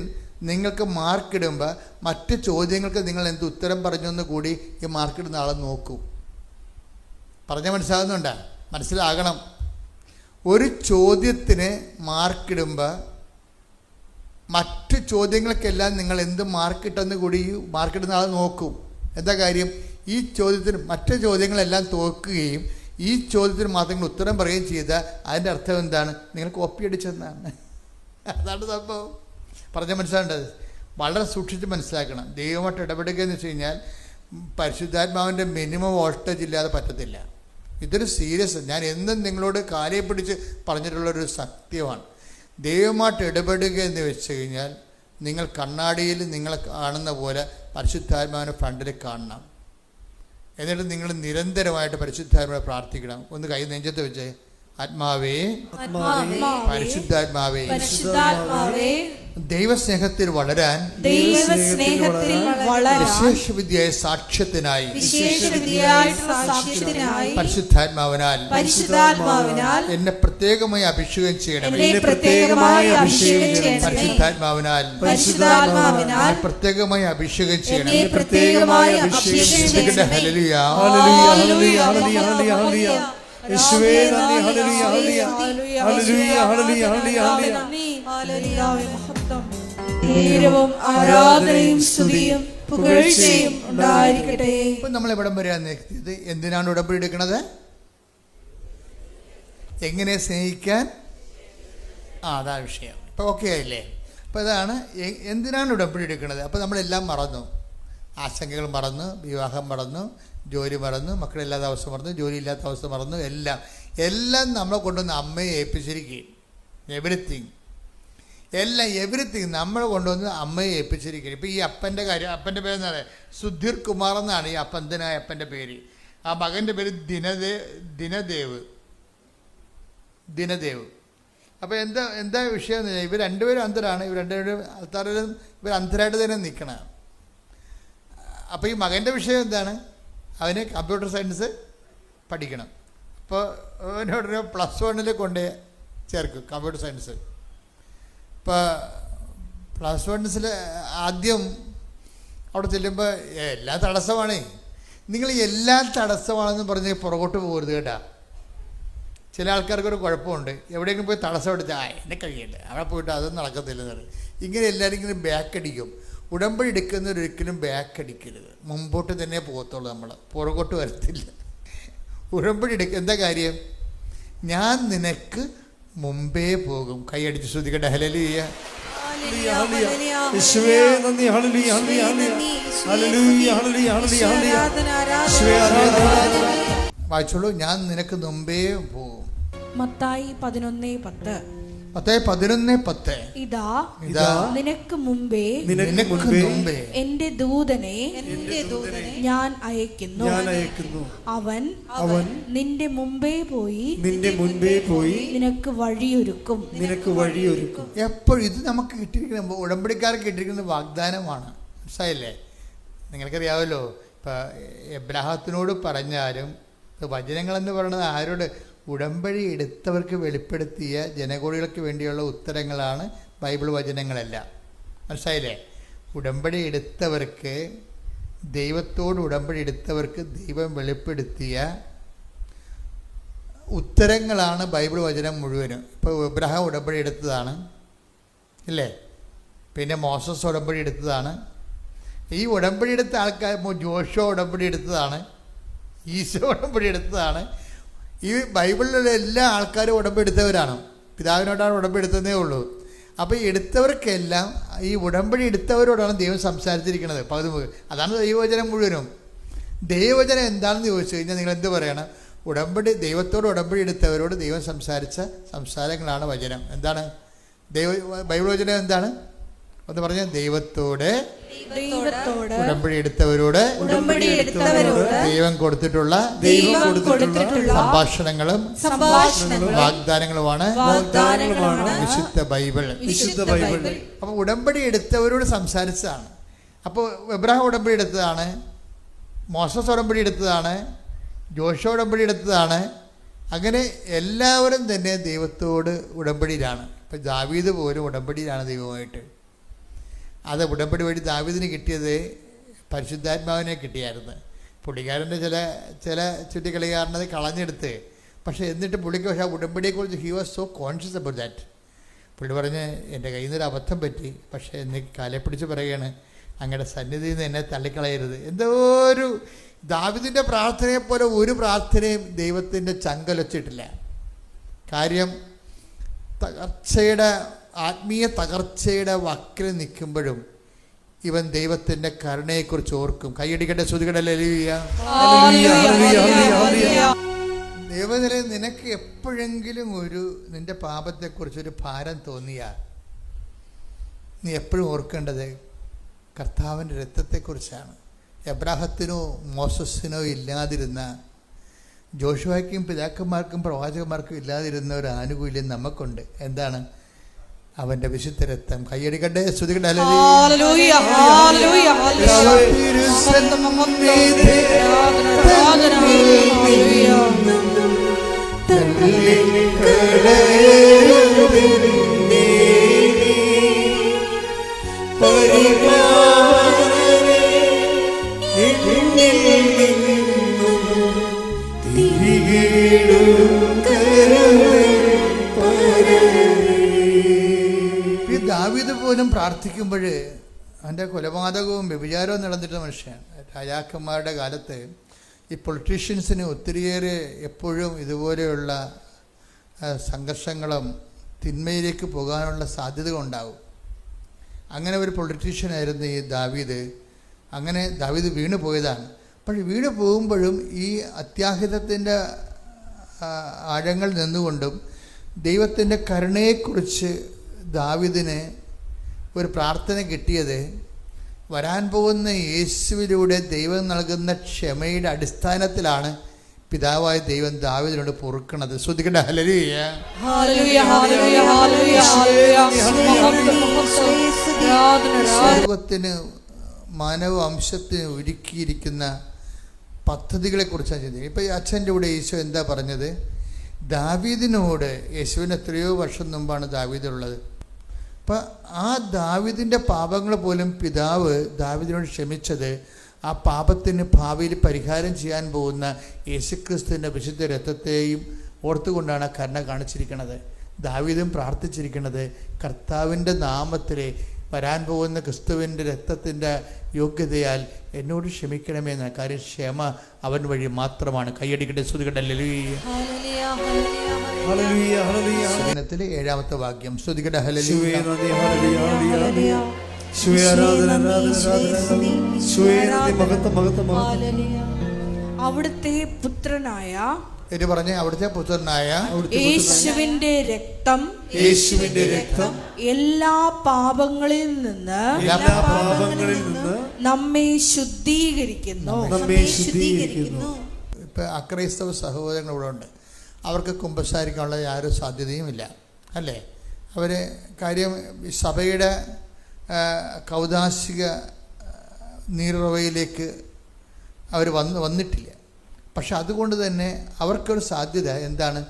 നിങ്ങൾക്ക് മാർക്കിടുമ്പോൾ മറ്റ് ചോദ്യങ്ങൾക്ക് നിങ്ങൾ എന്ത് ഉത്തരം പറഞ്ഞു എന്ന് കൂടി ഈ മാർക്കിടുന്ന ആളെ നോക്കും. പറഞ്ഞാൽ മനസ്സിലാകുന്നുണ്ടോ? മനസ്സിലാകണം. ഒരു ചോദ്യത്തിന് മാർക്കിടുമ്പോൾ മറ്റ് ചോദ്യങ്ങൾക്കെല്ലാം നിങ്ങൾ എന്ത് മാർക്കിട്ടെന്ന് കൂടി മാർക്കിടുന്ന ആൾ നോക്കും. എന്താ കാര്യം? ഈ ചോദ്യത്തിന് മറ്റ് ചോദ്യങ്ങളെല്ലാം തോക്കുകയും ഈ ചോദ്യത്തിന് മാത്രം നിങ്ങൾ ഉത്തരം പറയുകയും ചെയ്താൽ അതിൻ്റെ അർത്ഥം എന്താണ്? നിങ്ങൾ കോപ്പി അടിച്ചെന്നാണ്. അതാണ് സംഭവം. പറഞ്ഞാൽ മനസ്സിലാകേണ്ടത്. വളരെ സൂക്ഷിച്ച് മനസ്സിലാക്കണം. ദൈവമായിട്ട് ഇടപെടുക എന്ന് വെച്ച് കഴിഞ്ഞാൽ പരിശുദ്ധാത്മാവിൻ്റെ മിനിമം വോൾട്ടേജ് ഇല്ലാതെ പറ്റത്തില്ല. ഇതൊരു സീരിയസ്, ഞാൻ എന്നും നിങ്ങളോട് കാലിയെ പിടിച്ച് പറഞ്ഞിട്ടുള്ളൊരു സത്യമാണ്. ദൈവമായിട്ട് ഇടപെടുക എന്ന് വെച്ച് കഴിഞ്ഞാൽ നിങ്ങൾ കണ്ണാടിയിൽ നിങ്ങൾ കാണുന്ന പോലെ പരിശുദ്ധാത്മാവിനെ ഫ്രണ്ടിൽ കാണണം. എന്നിട്ട് നിങ്ങൾ നിരന്തരമായിട്ട് പരിശുദ്ധാത്മാവെ പ്രാർത്ഥിക്കണം. ഒന്ന് കൈ നെഞ്ചത്ത് വെച്ചേ. ആത്മാവേ, പരിശുദ്ധാത്മാവേ, ദൈവസ്നേഹത്തിൽ വളരാൻ വിശേഷവിദ്യയായ സാക്ഷ്യത്തിനായി പരിശുദ്ധാത്മാവിനാൽ എന്നെ പ്രത്യേകമായി അഭിഷേകം ചെയ്യണം. പരിശുദ്ധാത്മാവിനാൽ പ്രത്യേകമായി അഭിഷേകം ചെയ്യണം. ഹല്ലേലൂയ, യേശുവേ നന്ദി. ഹല്ലേലൂയ, ഹല്ലേലൂയ, ഹല്ലേലൂയ, ഹല്ലേലൂയ, ഹല്ലേലൂയ. ആരാധനയും സ്തുതിയും പുകഴ്ചയും ഉണ്ടായിരിക്കട്ടെ. ഇപ്പൊ നമ്മൾ എവിടം വരെയാണ് എത്തിയത്? എന്തിനാണ് ഉടമ്പടി എടുക്കുന്നത്? എങ്ങനെ സ്നേഹിക്കാൻ? അതാ വിഷയം. ഇപ്പൊ ഓക്കെ ആയില്ലേ? അപ്പൊ ഇതാണ് എന്തിനാണ് ഉടമ്പടി എടുക്കുന്നത്. അപ്പൊ നമ്മളെല്ലാം മറന്നു. ആശങ്കകൾ മറന്നു, വിവാഹം മറന്നു, ജോലി മറന്നു, മക്കളില്ലാത്ത അവസ്ഥ മറന്നു, ജോലി ഇല്ലാത്ത അവസ്ഥ മറന്നു, എല്ലാം നമ്മളെ കൊണ്ടുവന്ന് അമ്മയെ ഏൽപ്പിച്ചിരിക്കുകയും എവറിത്തിങ് നമ്മളെ കൊണ്ടുവന്ന് അമ്മയെ ഏൽപ്പിച്ചിരിക്കുകയും. ഇപ്പോൾ ഈ അപ്പൻ്റെ കാര്യം, അപ്പൻ്റെ പേരെന്ന് പറയുക സുധീർ കുമാർ എന്നാണ് ഈ അപ്പന്തനായ അപ്പൻ്റെ പേര്. ആ മകൻ്റെ പേര് ദിനദേവ്. അപ്പോൾ എന്താ വിഷയം എന്ന് പറഞ്ഞാൽ ഇവർ രണ്ടുപേരും അന്ധരാണ്. ഇവർ അന്ധരായിട്ട് തന്നെ നിൽക്കണം. അപ്പോൾ ഈ മകൻ്റെ വിഷയം എന്താണ്? അവന് കമ്പ്യൂട്ടർ സയൻസ് പഠിക്കണം. അപ്പോൾ അവനോടൊരു +1 കൊണ്ട് ചേർക്കും കമ്പ്യൂട്ടർ സയൻസ്. ഇപ്പോൾ +1 ആദ്യം അവിടെ ചെല്ലുമ്പോൾ എല്ലാം തടസ്സമാണേ. നിങ്ങൾ എല്ലാം തടസ്സമാണെന്ന് പറഞ്ഞ് പുറകോട്ട് പോകരുത് കേട്ടാ. ചില ആൾക്കാർക്കൊരു കുഴപ്പമുണ്ട്. എവിടെയെങ്കിലും പോയി തടസ്സം എടുത്താൽ എന്നെ കഴിയില്ല, അവിടെ പോയിട്ട് അതൊന്നും നടക്കത്തില്ലെന്ന്. ഇങ്ങനെ എല്ലാവരും ഇങ്ങനെ ബാക്ക് അടിക്കും. ഉടമ്പടി എടുക്കുന്നവരൊരിക്കലും ബാക്ക് അടിക്കരുത്. മുമ്പോട്ട് തന്നെ പോകത്തുള്ളൂ. നമ്മൾ പുറകോട്ട് വരത്തില്ല. ഉടമ്പടി എടുക്കുക. എന്താ കാര്യം? ഞാൻ നിനക്ക് മുമ്പേ പോകും. കൈയടിച്ച് ശ്രദ്ധിക്കട്ടെ. ഹല്ലേലൂയ, യേശുവേ നന്ദി. ഹല്ലേലൂയ, ഹല്ലേലൂയ, ഹല്ലേലൂയ, ഹല്ലേലൂയ. വായിച്ചോളൂ. ഞാൻ നിനക്ക് മുമ്പേ പോകും. മത്തായി 11:10. മത്തായി 11:10. ഇതാ നിനക്ക് മുമ്പേ എന്റെ ദൂതനെ ഞാൻ അയക്കുന്നു. അവൻ നിന്റെ മുമ്പേ പോയി നിനക്ക് വഴിയൊരുക്കും. എപ്പോഴും ഇത് നമുക്ക് കിട്ടിയിരിക്കുന്ന ഉടമ്പടിക്കാർക്ക് കിട്ടിയിരിക്കുന്ന വാഗ്ദാനമാണ്. മനസ്സിലായില്ലേ? നിങ്ങൾക്കറിയാമല്ലോ, ഇപ്പം എബ്രാഹത്തിനോട് പറഞ്ഞാലും വചനങ്ങളെന്ന് പറയുന്നത് ആരോട്? ഉടമ്പടി എടുത്തവർക്ക് വെളിപ്പെടുത്തിയ ജനകോടികൾക്ക് വേണ്ടിയുള്ള ഉത്തരങ്ങളാണ് ബൈബിൾ വചനങ്ങളെല്ലാം. മനസ്സിലായില്ലേ? ഉടമ്പടി എടുത്തവർക്ക്, ദൈവത്തോട് ഉടമ്പടി എടുത്തവർക്ക് ദൈവം വെളിപ്പെടുത്തിയ ഉത്തരങ്ങളാണ് ബൈബിൾ വചനം മുഴുവനും. ഇപ്പോൾ എബ്രഹാം ഉടമ്പടി എടുത്തതാണ് ഇല്ലേ? പിന്നെ മോസസ് ഉടമ്പടി എടുത്തതാണ്. ഈ ഉടമ്പടി എടുത്ത ആൾക്കാർ ജോഷുവ ഉടമ്പടി എടുത്തതാണ്, ഈശോ ഉടമ്പടി എടുത്തതാണ്. ഈ ബൈബിളിലുള്ള എല്ലാ ആൾക്കാരും ഉടമ്പെടുത്തവരാണ്. പിതാവിനോടാണ് ഉടമ്പെടുത്തതേ ഉള്ളൂ. അപ്പോൾ എടുത്തവർക്കെല്ലാം ഈ ഉടമ്പടി എടുത്തവരോടാണ് ദൈവം സംസാരിച്ചിരിക്കുന്നത്. അതാണ് ദൈവവചനം മുഴുവനും. ദൈവവചനം എന്താണെന്ന് ചോദിച്ചു കഴിഞ്ഞാൽ നിങ്ങൾ എന്ത് പറയണം? ദൈവത്തോട് ഉടമ്പടി എടുത്തവരോട് ദൈവം സംസാരിച്ച സംസാരങ്ങളാണ് വചനം. എന്താണ് ബൈബിൾ വചനം? എന്താണ് ഒന്ന് പറഞ്ഞാൽ? ദൈവത്തോട് ഉടമ്പടി എടുത്തവരോട് ദൈവം കൊടുത്തിട്ടുള്ള സംഭാഷണങ്ങളും വാഗ്ദാനങ്ങളുമാണ് വിശുദ്ധ ബൈബിൾ. അപ്പോൾ ഉടമ്പടി എടുത്തവരോട് സംസാരിച്ചതാണ്. അപ്പോൾ എബ്രഹാം ഉടമ്പടി എടുത്തതാണ്, മോസസ് ഉടമ്പടി എടുത്തതാണ്, ജോഷുവ ഉടമ്പടി എടുത്തതാണ്. അങ്ങനെ എല്ലാവരും തന്നെ ദൈവത്തോട് ഉടമ്പടിയിലാണ്. ഇപ്പം ദാവീദ് പോലും ഉടമ്പടിയിലാണ് ദൈവമായിട്ട്. അത് ഉടമ്പടി വഴി ദാവീദിന് കിട്ടിയത് പരിശുദ്ധാത്മാവിനെ കിട്ടിയായിരുന്നു. പുള്ളിക്കാരൻ്റെ ചില ചുറ്റിക്കളിക്കാരനത് കളഞ്ഞെടുത്ത്, പക്ഷേ എന്നിട്ട് പുള്ളിക്ക് പക്ഷേ ആ ഉടമ്പടിയെക്കുറിച്ച് he was so conscious about that. പുള്ളി പറഞ്ഞ് എൻ്റെ കയ്യിൽ നിന്നൊരു അബദ്ധം പറ്റി, പക്ഷേ എന്നെ കാലെ പിടിച്ച് പറയുകയാണ്, അങ്ങയുടെ സന്നിധിയിൽ നിന്ന് എന്നെ തള്ളിക്കളയരുത്. എന്തോ ഒരു ദാവീദിൻ്റെ പ്രാർത്ഥനയെപ്പോലെ ഒരു പ്രാർത്ഥനയും ദൈവത്തിൻ്റെ ചങ്കലൊച്ചിട്ടില്ല. കാര്യം ആത്മീയ തകർച്ചയുടെ വക്കിൽ നിൽക്കുമ്പോഴും ഇവൻ ദൈവത്തിൻ്റെ കരുണയെക്കുറിച്ച് ഓർക്കും. കൈയടിക്കട്ടെ, ശ്രുതികട്ടെ, ഹല്ലേലൂയ. ദൈവത്തിലെ നിനക്ക് എപ്പോഴെങ്കിലും നിന്റെ പാപത്തെക്കുറിച്ചൊരു ഭാരം തോന്നിയാൽ നീ എപ്പോഴും ഓർക്കേണ്ടത് കർത്താവിൻ്റെ രക്തത്തെക്കുറിച്ചാണ്. എബ്രാഹത്തിനോ മോസസിനോ ഇല്ലാതിരുന്ന, ജോഷുവയ്ക്കും പിതാക്കന്മാർക്കും പ്രവാചകന്മാർക്കും ഇല്ലാതിരുന്ന ഒരു ആനുകൂല്യം നമുക്കുണ്ട്. എന്താണ്? അവൻ്റെ വിശുദ്ധ രക്തം. കൈയടിക്കട്ടെ, സ്തുതിക്കട്ടെ, ഹല്ലേലൂയ. ദാവീദ് പോലും പ്രാർത്ഥിക്കുമ്പോൾ അവൻ്റെ കൊലപാതകവും വ്യഭിചാരവും നടന്നിട്ടുള്ള മനുഷ്യനാണ്. രാജാക്കന്മാരുടെ കാലത്ത് ഈ പൊളിറ്റീഷ്യൻസിന് ഒത്തിരിയേറെ എപ്പോഴും ഇതുപോലെയുള്ള സംഘർഷങ്ങളും തിന്മയിലേക്ക് പോകാനുള്ള സാധ്യത ഉണ്ടാവും. അങ്ങനെ ഒരു പൊളിറ്റീഷ്യനായിരുന്നു ഈ ദാവീദ്. അങ്ങനെ ദാവീദ് വീണു പോയതാണ്. പക്ഷേ വീണു പോകുമ്പോഴും ഈ അത്യാഹിതത്തിൻ്റെ ആഴങ്ങളിൽ നിന്നുകൊണ്ടും ദൈവത്തിൻ്റെ കരുണയെക്കുറിച്ച് ദാവീദിന് ഒരു പ്രാർത്ഥന കിട്ടിയത് വരാൻ പോകുന്ന യേശുവിലൂടെ ദൈവം നൽകുന്ന ക്ഷമയുടെ അടിസ്ഥാനത്തിലാണ് പിതാവായ ദൈവം ദാവീദിനോട് പൊറുക്കണത്. ശ്രദ്ധിക്കട്ടെ, ഹല്ലേലൂയ. സർവത്തിന് മാനവ വംശത്തിന് ഒരുക്കിയിരിക്കുന്ന പദ്ധതികളെക്കുറിച്ചാണ് ചിന്തിക്കുന്നത്. ഇപ്പോൾ ഈ അച്ഛൻ്റെ കൂടെ ഈശോ എന്താ പറഞ്ഞത്? ദാവീദിനോട്, യേശുവിന് എത്രയോ വർഷം മുമ്പാണ് ദാവീദുള്ളത്. അപ്പം ആ ദാവീദിൻ്റെ പാപങ്ങൾ പോലും പിതാവ് ദാവീദിനോട് ക്ഷമിച്ചത് ആ പാപത്തിന് ഭാവിയിൽ പരിഹാരം ചെയ്യാൻ പോകുന്ന യേശുക്രിസ്തുവിൻ്റെ വിശുദ്ധ രക്തത്തെയും ഓർത്തുകൊണ്ടാണ് കരുണ കാണിച്ചിരിക്കുന്നത്. ദാവീദും പ്രാർത്ഥിച്ചിരിക്കുന്നത് കർത്താവിൻ്റെ നാമത്തിൽ വരാൻ പോകുന്ന ക്രിസ്തുവിൻ്റെ രക്തത്തിൻ്റെ യോഗ്യതയാൽ എന്നോട് ക്ഷമിക്കണമെന്ന കാര്യം ക്ഷമ അവൻ വഴി മാത്രമാണ്. കൈയടിക്കട്ടെ, സ്തുതിക്കട്ടെ, ഹല്ലേലൂയ. ദിനത്തിലെ 7ാമത്തെ വാക്യം. സ്തുതിക്കട്ടെ, ഹല്ലേലൂയ. അവിടുത്തെ പുത്രനായ അവിടുത്തെ പുത്രനായ യേശുവിന്റെ രക്തം എല്ലാ പാപങ്ങളിൽ നിന്ന് നമ്മെ ശുദ്ധീകരിക്കുന്നു. ഇപ്പൊ അക്രൈസ്തവ സഹോദരങ്ങൾ ഇവിടെ ഉണ്ട്. അവർക്ക് കുമ്പസാരിക്കാനുള്ള യാതൊരു സാധ്യതയുമില്ല, അല്ലേ? അവർ കാര്യം സഭയുടെ കൗദാശിക നീറുറവയിലേക്ക് അവർ വന്നിട്ടില്ല. പക്ഷെ അതുകൊണ്ട് തന്നെ അവർക്കൊരു സാധ്യത എന്താണ്?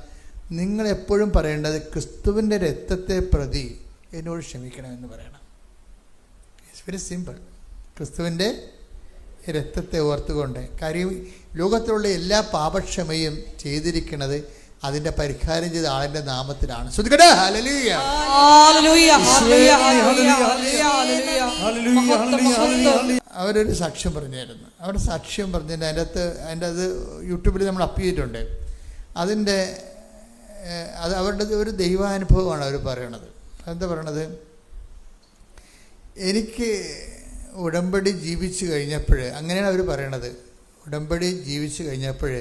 നിങ്ങളെപ്പോഴും പറയേണ്ടത് ക്രിസ്തുവിൻ്റെ രക്തത്തെ പ്രതി എന്നോട് ക്ഷമിക്കണമെന്ന് പറയണം. It's very simple. ക്രിസ്തുവിൻ്റെ രക്തത്തെ ഓർത്തുകൊണ്ട്. കാര്യം ലോകത്തിലുള്ള എല്ലാ പാപക്ഷമയും ചെയ്തിരിക്കുന്നത് അതിൻ്റെ പരിഹാരം ചെയ്ത ആളിൻ്റെ നാമത്തിലാണ്. ശ്രദ്ധിക്കട്ടെ, ഹല്ലേലൂയ. അവരൊരു സാക്ഷ്യം പറഞ്ഞായിരുന്നു. അവരുടെ സാക്ഷ്യം പറഞ്ഞതിൻ്റെ അതിൻ്റെ അത് യൂട്യൂബിൽ നമ്മൾ അപ്പ് ചെയ്തിട്ടുണ്ട്. അത് അവരുടെ ഒരു ദൈവാനുഭവമാണ് അവർ പറയണത്. എന്താ പറയണത്? എനിക്ക് ഉടമ്പടി ജീവിച്ചു കഴിഞ്ഞപ്പോൾ, അങ്ങനെയാണ് അവർ പറയണത്, ഉടമ്പടി ജീവിച്ചു കഴിഞ്ഞപ്പോൾ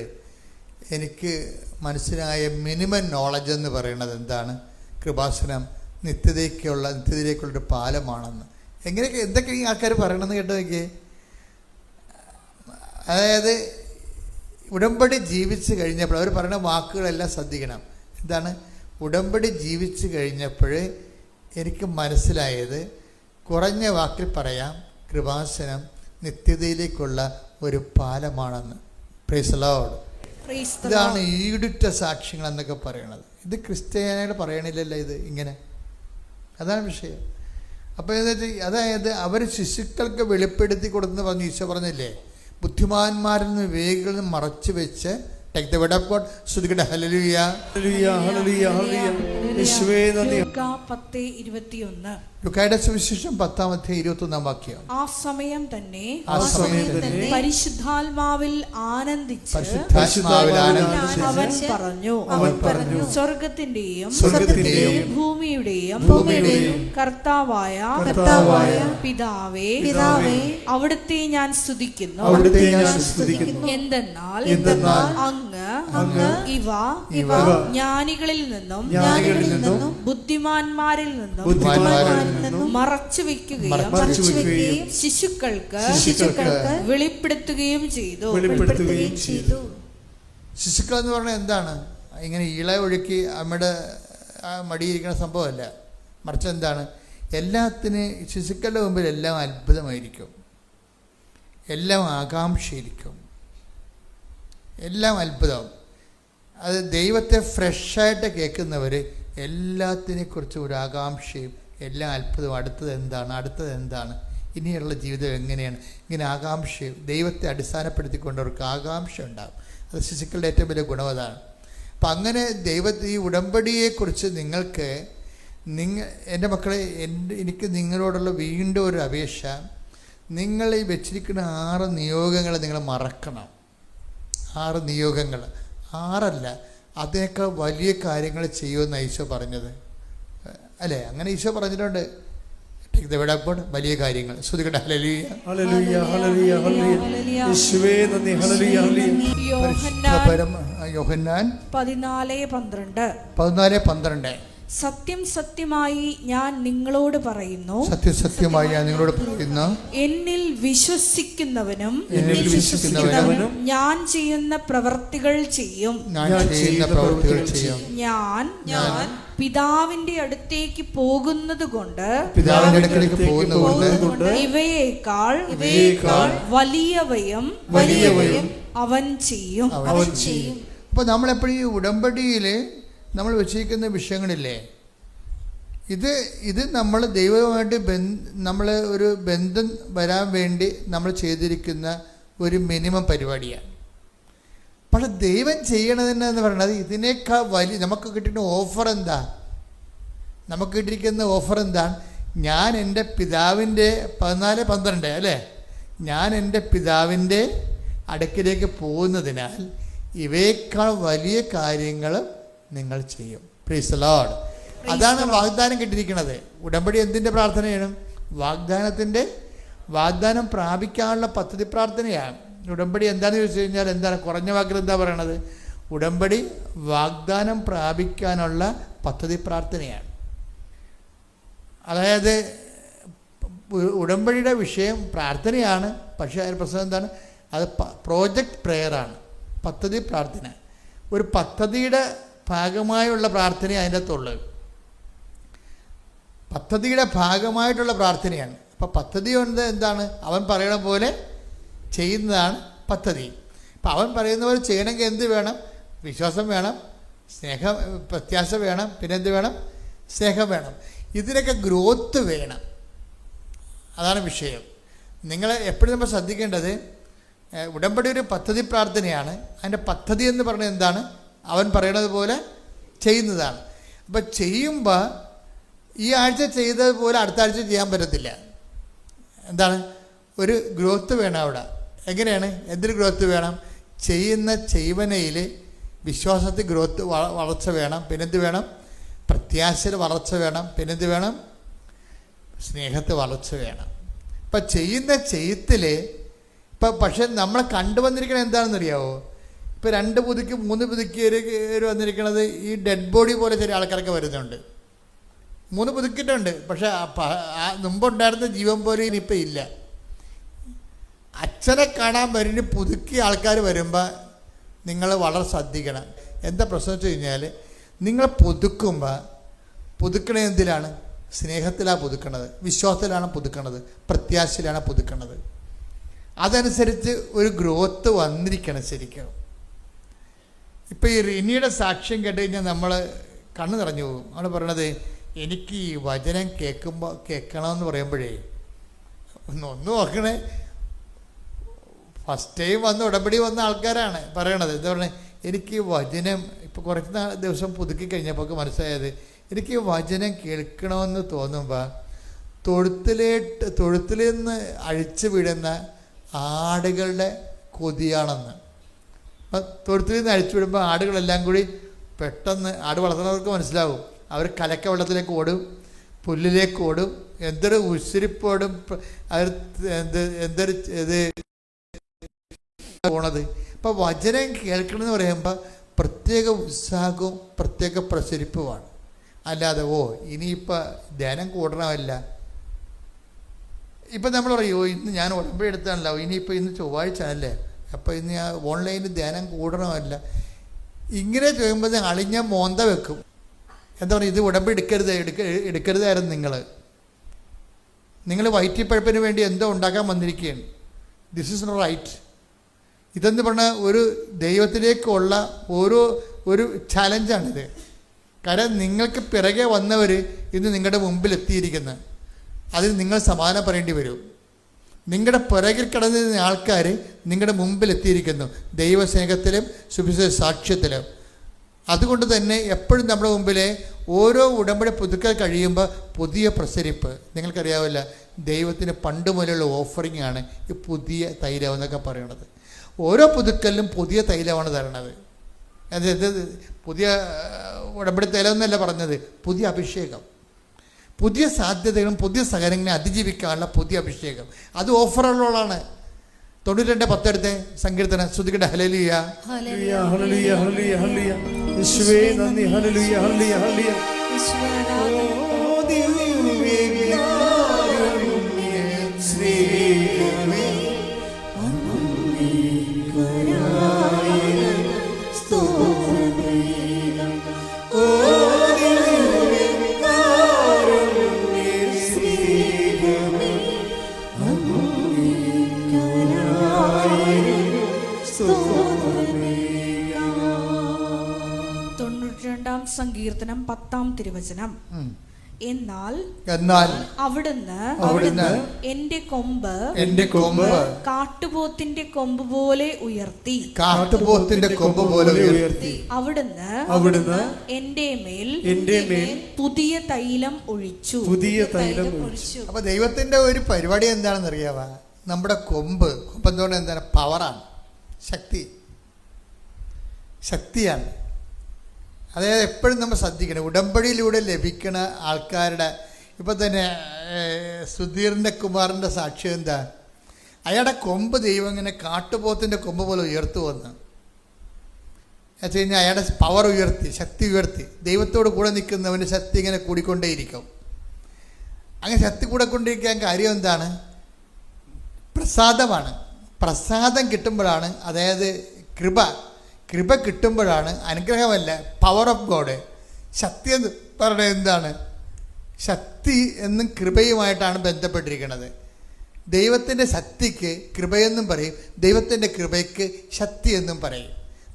എനിക്ക് മനസ്സിലായ മിനിമം നോളജ് എന്ന് പറയുന്നത് എന്താണ്? കൃപാസനം നിത്യതയിലേക്കുള്ളൊരു പാലമാണെന്ന്. എന്തൊക്കെ ഈ ആൾക്കാർ പറയണമെന്ന് കേട്ടോ നോക്കിയേ. അതായത് ഉടമ്പടി ജീവിച്ച് കഴിഞ്ഞപ്പോൾ അവർ പറയുന്ന വാക്കുകളെല്ലാം ശ്രദ്ധിക്കണം. എന്താണ്? ഉടമ്പടി ജീവിച്ച് കഴിഞ്ഞപ്പോൾ എനിക്ക് മനസ്സിലായത്, കുറഞ്ഞ വാക്കിൽ പറയാം, കൃപാസനം നിത്യതയിലേക്കുള്ള ഒരു പാലമാണെന്ന്. Praise the Lord. ഇതാണ് ഈടുറ്റ സാക്ഷ്യങ്ങൾ എന്നൊക്കെ പറയണത്. ഇത് ക്രിസ്ത്യാനികൾ പറയണില്ലല്ലോ ഇത് ഇങ്ങനെ. അതാണ് വിഷയം. അപ്പോൾ അതായത് അവർ ശിശുക്കൾക്ക് വെളിപ്പെടുത്തി കൊടുത്തെന്ന് പറഞ്ഞ് ഈശോ പറഞ്ഞില്ലേ, ബുദ്ധിമാന്മാരിൽ നിന്ന് വിവേകികളിൽ നിന്ന് മറച്ചു വെച്ച് ശ്രുതികട്ടെ. ഹല്ലേലൂയ, ഹല്ലേലൂയ, ഹല്ലേലൂയ, ഹല്ലേലൂയ. യേശുവേ നന്ദി. ലൂക്കാ 10:21. ലൂക്കായുടെ സുവിശേഷം 10:21. ആ സമയം തന്നെ പരിശുദ്ധാത്മാവിൽ ആനന്ദിച്ച് അവൻ പറഞ്ഞു, സ്വർഗത്തിന്റെയും ഭൂമിയുടെയും കർത്താവായ പിതാവേ, അവിടുത്തെ ഞാൻ സ്തുതിക്കുന്നു. എന്തെന്നാൽ അങ്ങ് ഇവ ജ്ഞാനികളിൽ നിന്നും ബുദ്ധിമാന്മാരിൽ നിന്നും മറച്ചു വെക്കുകയും ശിശുക്കൾക്ക് വെളിപ്പെടുത്തുകയും ചെയ്തു. ശിശുക്കൾ എന്ന് പറഞ്ഞാൽ എന്താണ്? ഇങ്ങനെ ഇള ഒഴുക്കി അമ്മയുടെ മടിയിരിക്കുന്ന സംഭവമല്ല, മറിച്ച് എന്താണ്? എല്ലാത്തിനും ശിശുക്കളുടെ മുമ്പിൽ എല്ലാം അത്ഭുതമായിരിക്കും, എല്ലാം ആകാംക്ഷയിരിക്കും, എല്ലാം അത്ഭുതം. അത് ദൈവത്തെ ഫ്രഷായിട്ട് കേൾക്കുന്നവർ എല്ലാത്തിനെക്കുറിച്ച് ഒരു ആകാംക്ഷയും എല്ലാം അത്ഭുതം. അടുത്തത് എന്താണ്, ഇനിയുള്ള ജീവിതം എങ്ങനെയാണ്, ഇങ്ങനെ ആകാംക്ഷയും ദൈവത്തെ അടിസ്ഥാനപ്പെടുത്തിക്കൊണ്ടവർക്ക് ആകാംക്ഷ ഉണ്ടാകും. അത് ശിശുക്കളുടെ ഏറ്റവും വലിയ ഗുണം അതാണ്. അപ്പം അങ്ങനെ ഈ ഉടമ്പടിയെക്കുറിച്ച് നിങ്ങൾക്ക് എൻ്റെ മക്കളെ, എനിക്ക് നിങ്ങളോടുള്ള വീണ്ടും ഒരു അപേക്ഷ, നിങ്ങൾ ഈ വെച്ചിരിക്കുന്ന 6 നിയോഗങ്ങൾ നിങ്ങൾ മറക്കണം. 6 നിയോഗങ്ങൾ, 6 അതിനേക്കാൾ വലിയ കാര്യങ്ങൾ ചെയ്യുമെന്ന് ഈശോ പറഞ്ഞത് അല്ലേ? അങ്ങനെ ഈശോ പറഞ്ഞിട്ടുണ്ട്. വലിയ കാര്യങ്ങൾ. ശ്രുതികട്ടെ. ഹല്ലേലൂയ, ഹല്ലേലൂയ, ഹല്ലേലൂയ, ഹല്ലേലൂയ. യേശുവേ നന്ദി. ഹല്ലേലൂയ, ഹല്ലേലൂയ. യോഹന്നാൻ 14:12. സത്യം സത്യമായി ഞാൻ നിങ്ങളോട് പറയുന്നു, എന്നിൽ വിശ്വസിക്കുന്നവനും ഞാൻ ചെയ്യുന്ന പ്രവൃത്തികൾ ചെയ്യും. ഞാൻ പിതാവിന്റെ അടുത്തേക്ക് പോകുന്നത് കൊണ്ട് ഇവയേക്കാൾ വലിയവയും അവൻ ചെയ്യും. അപ്പൊ നമ്മളെപ്പോഴും ഈ ഉടമ്പടിയില് നമ്മൾ വെച്ചിരിക്കുന്ന വിഷയങ്ങളില്ലേ, ഇത് നമ്മൾ ദൈവവുമായിട്ട് നമ്മൾ ഒരു ബന്ധം വരാൻ വേണ്ടി നമ്മൾ ചെയ്തിരിക്കുന്ന ഒരു മിനിമം പരിപാടിയാണ്. പക്ഷെ ദൈവം ചെയ്യണതെന്ന് പറയുന്നത് ഇതിനേക്കാൾ വലിയ. നമുക്ക് കിട്ടുന്ന ഓഫർ എന്താ? നമുക്ക് കിട്ടിയിരിക്കുന്ന ഓഫർ എന്താണ്? ഞാൻ എൻ്റെ പിതാവിൻ്റെ 14:12 അല്ലേ, ഞാൻ എൻ്റെ പിതാവിൻ്റെ അടുക്കിലേക്ക് പോകുന്നതിനാൽ ഇവയേക്കാൾ വലിയ കാര്യങ്ങൾ നിങ്ങൾ ചെയ്യും. Praise the Lord. അതാണ് വാഗ്ദാനം കിട്ടിയിരിക്കുന്നത്. ഉടമ്പടി എന്തിൻ്റെ പ്രാർത്ഥനയാണ്? വാഗ്ദാനം പ്രാപിക്കാനുള്ള പദ്ധതി പ്രാർത്ഥനയാണ്. ഉടമ്പടി എന്താണെന്ന് ചോദിച്ചു കഴിഞ്ഞാൽ എന്താണ്? കുറഞ്ഞ വാക്കിൽ എന്താ പറയണത്? ഉടമ്പടി വാഗ്ദാനം പ്രാപിക്കാനുള്ള പദ്ധതി പ്രാർത്ഥനയാണ്. അതായത് ഉടമ്പടിയുടെ വിഷയം പ്രാർത്ഥനയാണ്, പക്ഷേ അതിൻ്റെ പ്രശ്നം എന്താണ്? അത് പ്രോജക്റ്റ് പ്രെയറാണ്, പദ്ധതി പ്രാർത്ഥന. ഒരു പദ്ധതിയുടെ ഭാഗമായുള്ള പ്രാർത്ഥന അതിൻ്റെ അകത്തുള്ളത്, പദ്ധതിയുടെ ഭാഗമായിട്ടുള്ള പ്രാർത്ഥനയാണ്. അപ്പം പദ്ധതി കൊണ്ട് എന്താണ്? അവൻ പറയണ പോലെ ചെയ്യുന്നതാണ് പദ്ധതി. അപ്പം അവൻ പറയുന്ന പോലെ ചെയ്യണമെങ്കിൽ എന്ത് വേണം? വിശ്വാസം വേണം, സ്നേഹം, പ്രത്യാശ വേണം, പിന്നെ എന്ത് വേണം? സ്നേഹം വേണം. ഇതിനൊക്കെ ഗ്രോത്ത് വേണം. അതാണ് വിഷയം. നിങ്ങൾ എപ്പോഴും നമ്മൾ ശ്രദ്ധിക്കേണ്ടത്, ഉടമ്പടി ഒരു പദ്ധതി പ്രാർത്ഥനയാണ്. അതിൻ്റെ പദ്ധതി എന്ന് പറഞ്ഞാൽ എന്താണ്? അവൻ പറയണത് പോലെ ചെയ്യുന്നതാണ്. അപ്പം ചെയ്യുമ്പോൾ ഈ ആഴ്ച ചെയ്തതുപോലെ അടുത്ത ആഴ്ച ചെയ്യാൻ പറ്റത്തില്ല. എന്താണ്? ഒരു ഗ്രോത്ത് വേണം അവിടെ. എങ്ങനെയാണ്? എന്തൊരു ഗ്രോത്ത് വേണം? ചെയ്യുന്ന ചെയ്വനയിൽ വിശ്വാസത്തിൽ ഗ്രോത്ത്, വളർച്ച വേണം. പിന്നെന്ത് വേണം? പ്രത്യാശയിൽ വളർച്ച വേണം. പിന്നെന്ത് വേണം? സ്നേഹത്തിൽ വളർച്ച വേണം. ഇപ്പം ചെയ്യുന്ന ചെയ്യത്തിൽ പക്ഷെ നമ്മളെ കണ്ടുവന്നിരിക്കുന്നത് എന്താണെന്നറിയാവോ? ഇപ്പോൾ 2 പുതുക്കി 3 പുതുക്കി വന്നിരിക്കുന്നത് ഈ ഡെഡ് ബോഡി പോലെ ചെറിയ ആൾക്കാരൊക്കെ വരുന്നുണ്ട്. 3 പുതുക്കിയിട്ടുണ്ട്, പക്ഷെ മുമ്പുണ്ടായിരുന്ന ജീവൻ പോലെ ഇനിയിപ്പോൾ ഇല്ല. അച്ഛനെ കാണാൻ വരുന്ന പുതുക്കിയ ആൾക്കാർ വരുമ്പോൾ നിങ്ങൾ വളരെ ശ്രദ്ധിക്കണം. എന്താ പ്രശ്നം വെച്ച് കഴിഞ്ഞാൽ, നിങ്ങൾ പുതുക്കണത് എന്തിലാണ്? സ്നേഹത്തിലാണ് പുതുക്കണത്, വിശ്വാസത്തിലാണ് പുതുക്കണത്, പ്രത്യാശയിലാണ് പുതുക്കണത്. അതനുസരിച്ച് ഒരു ഗ്രോത്ത് വന്നിരിക്കണം ശരിക്കും. ഇപ്പം ഈ റിനിയുടെ സാക്ഷ്യം കേട്ട് കഴിഞ്ഞാൽ നമ്മൾ കണ്ണ് നിറഞ്ഞു പോകും. അവൾ പറയണത്, എനിക്ക് ഈ വചനം കേൾക്കണമെന്ന് പറയുമ്പോഴേ ഒന്ന് നോക്കണേ, ഫസ്റ്റ് ടൈം വന്ന് ഉടമ്പടി വന്ന ആൾക്കാരാണ് പറയണത്. എന്താ പറയുക, എനിക്ക് ഈ വചനം ഇപ്പോൾ കുറച്ച് ദിവസം പുതുക്കി കഴിഞ്ഞപ്പോൾ മനസ്സിലായത്, എനിക്ക് ഈ വചനം കേൾക്കണമെന്ന് തോന്നുമ്പോൾ തൊഴുത്തിൽ നിന്ന് അഴിച്ചു വിടുന്ന ആടുകളുടെ കൊതിയാണെന്ന്. അപ്പം തൊഴുത്തിൽ നിന്ന് അഴിച്ചു വിടുമ്പോൾ ആടുകളെല്ലാം കൂടി പെട്ടെന്ന്, ആട് വളർത്തുന്നവർക്ക് മനസ്സിലാവും, അവർ കലക്ക വെള്ളത്തിലേക്ക് ഓടും, പുല്ലിലേക്ക് ഓടും, എന്തൊരു ഉശിരിപ്പോടും അവർ എന്തൊരു ഇത് പോണത്. അപ്പം വചനം കേൾക്കണമെന്ന് പറയുമ്പോൾ പ്രത്യേക ഉത്സാഹവും പ്രത്യേക പ്രസരിപ്പുമാണ്. അല്ലാതെ ഇനിയിപ്പോൾ ധ്യാനം കൂടണമല്ല, ഇപ്പം നമ്മൾ പറയോ ഇന്ന് ഞാൻ ഉടമ്പടി എടുത്താണല്ലോ, ഇനിയിപ്പോൾ ഇന്ന് ചൊവ്വാഴ്ച അല്ലേ, അപ്പോൾ ഇന്ന് ഞാൻ ഓൺലൈനിൽ ധ്യാനം കൂടണമല്ല, ഇങ്ങനെ ചോദിക്കുമ്പോൾ അളിഞ്ഞ മോന്ത വെക്കും. എന്താ പറയുക, ഇത് ഉടമ്പടി എടുക്കരുതായിരുന്നു നിങ്ങൾ വയറ്റിപ്പഴപ്പിന് വേണ്ടി എന്തോ ഉണ്ടാക്കാൻ വന്നിരിക്കുകയാണ്. This is not right. ഇതെന്ന് പറഞ്ഞാൽ ഒരു ദൈവത്തിലേക്കുള്ള ഒരു ചലഞ്ചാണിത്. കാരണം നിങ്ങൾക്ക് പിറകെ വന്നവർ ഇന്ന് നിങ്ങളുടെ മുമ്പിൽ എത്തിയിരിക്കുന്നത്, അതിന് നിങ്ങൾ സമാധാനം പറയേണ്ടി വരും. നിങ്ങളുടെ പിറകിൽ കിടന്നിരുന്ന ആൾക്കാർ നിങ്ങളുടെ മുമ്പിൽ എത്തിയിരിക്കുന്നു ദൈവസ്നേഹത്തിലും സുവിശേഷ സാക്ഷ്യത്തിലും. അതുകൊണ്ട് തന്നെ എപ്പോഴും നമ്മുടെ മുമ്പിലെ ഓരോ ഉടമ്പടി പുതുക്കൽ കഴിയുമ്പോൾ പുതിയ പ്രസരിപ്പ്. നിങ്ങൾക്കറിയാവില്ല, ദൈവത്തിന് പണ്ട് മുതലുള്ള ഓഫറിംഗ് ആണ് ഈ പുതിയ തൈലം എന്നൊക്കെ പറയണത്. ഓരോ പുതുക്കലിലും പുതിയ തൈലമാണ് തരണത്. അത് പുതിയ ഉടമ്പടി തൈലം എന്നല്ല പറഞ്ഞത്, പുതിയ അഭിഷേകം, പുതിയ സാധ്യതകളും പുതിയ സഹനങ്ങളെ അതിജീവിക്കാനുള്ള പുതിയ അഭിഷേകം. അത് ഓഫറുള്ളതാണ്. 92:10 എടുത്തേ സങ്കീർത്തനം ശ്രുതിക്കട്ടെ. ഹല്ലേലൂയ ഹല്ലേലൂയ ഹല്ലേലൂയ ഹല്ലേലൂയ ഹല്ലേലൂയ. യേശുവേ നന്ദി. ഹല്ലേലൂയ ഹല്ലേലൂയ ഹല്ലേലൂയ. സങ്കീർത്തനം 10-ാം തിരുവചനം. എന്നാൽ അവിടുന്ന് എന്റെ കൊമ്പ് കാട്ടുപോത്തിന്റെ കൊമ്പ് പോലെ ഉയർത്തി. അവിടുന്ന് എന്റെ മേൽ പുതിയ തൈലം ഒഴിച്ചു. അപ്പൊ ദൈവത്തിന്റെ ഒരു പരിപാടി എന്താണെന്ന് അറിയാവാ, നമ്മുടെ കൊമ്പ് എന്തുകൊണ്ട് എന്താണ്? പവറാണ്, ശക്തിയാണ്. അതായത് എപ്പോഴും നമ്മൾ ശ്രദ്ധിക്കണം, ഉടമ്പടിയിലൂടെ ലഭിക്കുന്ന ആൾക്കാരുടെ. ഇപ്പം തന്നെ സുധീറിൻ്റെ കുമാറിൻ്റെ സാക്ഷ്യം എന്താ? അയാളുടെ കൊമ്പ് ദൈവം ഇങ്ങനെ കാട്ടുപോത്തിൻ്റെ കൊമ്പ് പോലെ ഉയർത്തു വന്ന് വെച്ച് കഴിഞ്ഞാൽ അയാളുടെ പവർ ഉയർത്തി, ശക്തി ഉയർത്തി. ദൈവത്തോട് കൂടെ നിൽക്കുന്നവൻ്റെ ശക്തി ഇങ്ങനെ കൂടിക്കൊണ്ടേയിരിക്കും. അങ്ങനെ ശക്തി കൂടെ കൊണ്ടിരിക്കാൻ കാര്യം എന്താണ്? പ്രസാദമാണ്. പ്രസാദം കിട്ടുമ്പോഴാണ്, അതായത് കൃപ കിട്ടുമ്പോഴാണ്, അനുഗ്രഹമല്ല, പവർ ഓഫ് ഗോഡ്. ശക്തി എന്ന് പറയുന്നത് എന്താണ്? ശക്തി എന്നും കൃപയുമായിട്ടാണ് ബന്ധപ്പെട്ടിരിക്കുന്നത്. ദൈവത്തിൻ്റെ ശക്തിക്ക് കൃപയെന്നും പറയും, ദൈവത്തിൻ്റെ കൃപയ്ക്ക് ശക്തി എന്നും പറയും.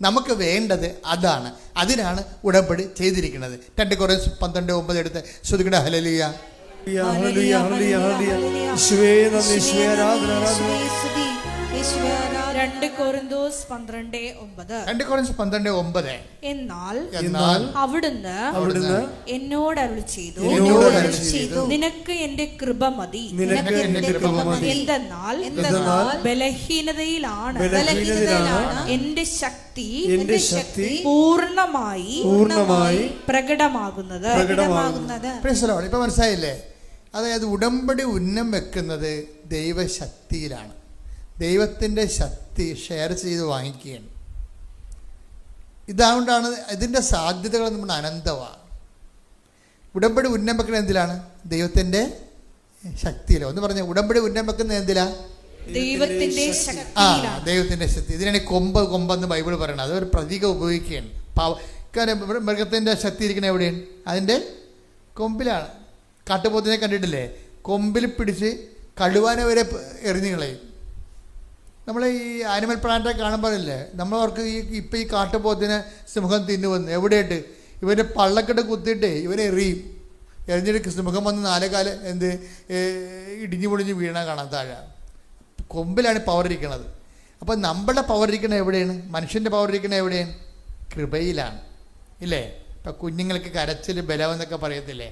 നമുക്ക് വേണ്ടത് അതാണ്. അതിനാണ് ഉടമ്പടി ചെയ്തിരിക്കുന്നത്. 2 കൊരിന്ത്യർ 12:9 എടുത്ത് ശ്രുതിക്കട്ടെ. ഹല്ലേലൂയ ഹല്ലേലൂയ ഹല്ലേലൂയ ഹല്ലേലൂയ. യേശുവേ നന്ദി, യേശുവേ ആരാധന. 2 കൊരിന്ത്യർ 12:9. എന്നാൽ അവിടുന്ന് എന്നോട് അരുളി ചെയ്തു, നിനക്ക് എന്റെ കൃപ മതി. എന്തെന്നാൽ ബലഹീനതയിലാണ് എന്റെ ശക്തി പൂർണ്ണമായി പ്രകടമാകുന്നത്. ഇപ്പൊ മനസ്സിലായില്ലേ? അതായത് ഉടമ്പടി ഉന്നം വെക്കുന്നത് ദൈവശക്തിയിലാണ്. ദൈവത്തിൻ്റെ ശക്തി ഷെയർ ചെയ്ത് വാങ്ങിക്കുകയാണ്. ഇതുകൊണ്ടാണ് ഇതിൻ്റെ സാധ്യതകൾ നമ്മൾ അനന്തമാണ്. ഉടമ്പടി ഉന്നം വെക്കുന്നത് എന്തിലാണ്? ദൈവത്തിൻ്റെ ശക്തിയിലോ. ഒന്ന് പറഞ്ഞ ഉടമ്പടി ഉന്നം വെക്കുന്നത് എന്തിലാണ്? ദൈവത്തിൻ്റെ ശക്തി. ഇതിനാണ് കൊമ്പെന്ന് ബൈബിൾ പറയണത്. അതൊരു പ്രതീകം ഉപയോഗിക്കുകയാണ്. കാരണം മൃഗത്തിൻ്റെ ശക്തി ഇരിക്കുന്നത് എവിടെയാണ്? അതിൻ്റെ കൊമ്പിലാണ്. കാട്ടുപോത്തിനെ കണ്ടിട്ടില്ലേ? കൊമ്പിൽ പിടിച്ച് കഴുവാനെ വരെ എറിഞ്ഞു കളയും. നമ്മൾ ഈ ആനിമൽ പ്ലാന്റെ കാണുമ്പോഴല്ലേ നമ്മളവർക്ക് ഇപ്പം ഈ കാട്ടുപോത്തിനെ സിംഹം തിന്നുവന്ന് എവിടെയായിട്ട് ഇവൻ്റെ പള്ളക്കെട്ട് കുത്തിയിട്ട് ഇവനെ എറിയും. എറിഞ്ഞെടുക്കുന്ന മുഖം വന്ന് 4 കാല് ഇടിഞ്ഞു പൊളിഞ്ഞ് വീണ കാണാൻ താഴെ. കൊമ്പിലാണ് പവർ ഇരിക്കുന്നത്. അപ്പോൾ നമ്മുടെ പവർ ഇരിക്കുന്നത് എവിടെയാണ്? മനുഷ്യൻ്റെ പവർ ഇരിക്കുന്നത് എവിടെയാണ്? കൃപയിലാണ്, ഇല്ലേ? ഇപ്പം കുഞ്ഞുങ്ങൾക്ക് കരച്ചിൽ ബലം എന്നൊക്കെ പറയത്തില്ലേ?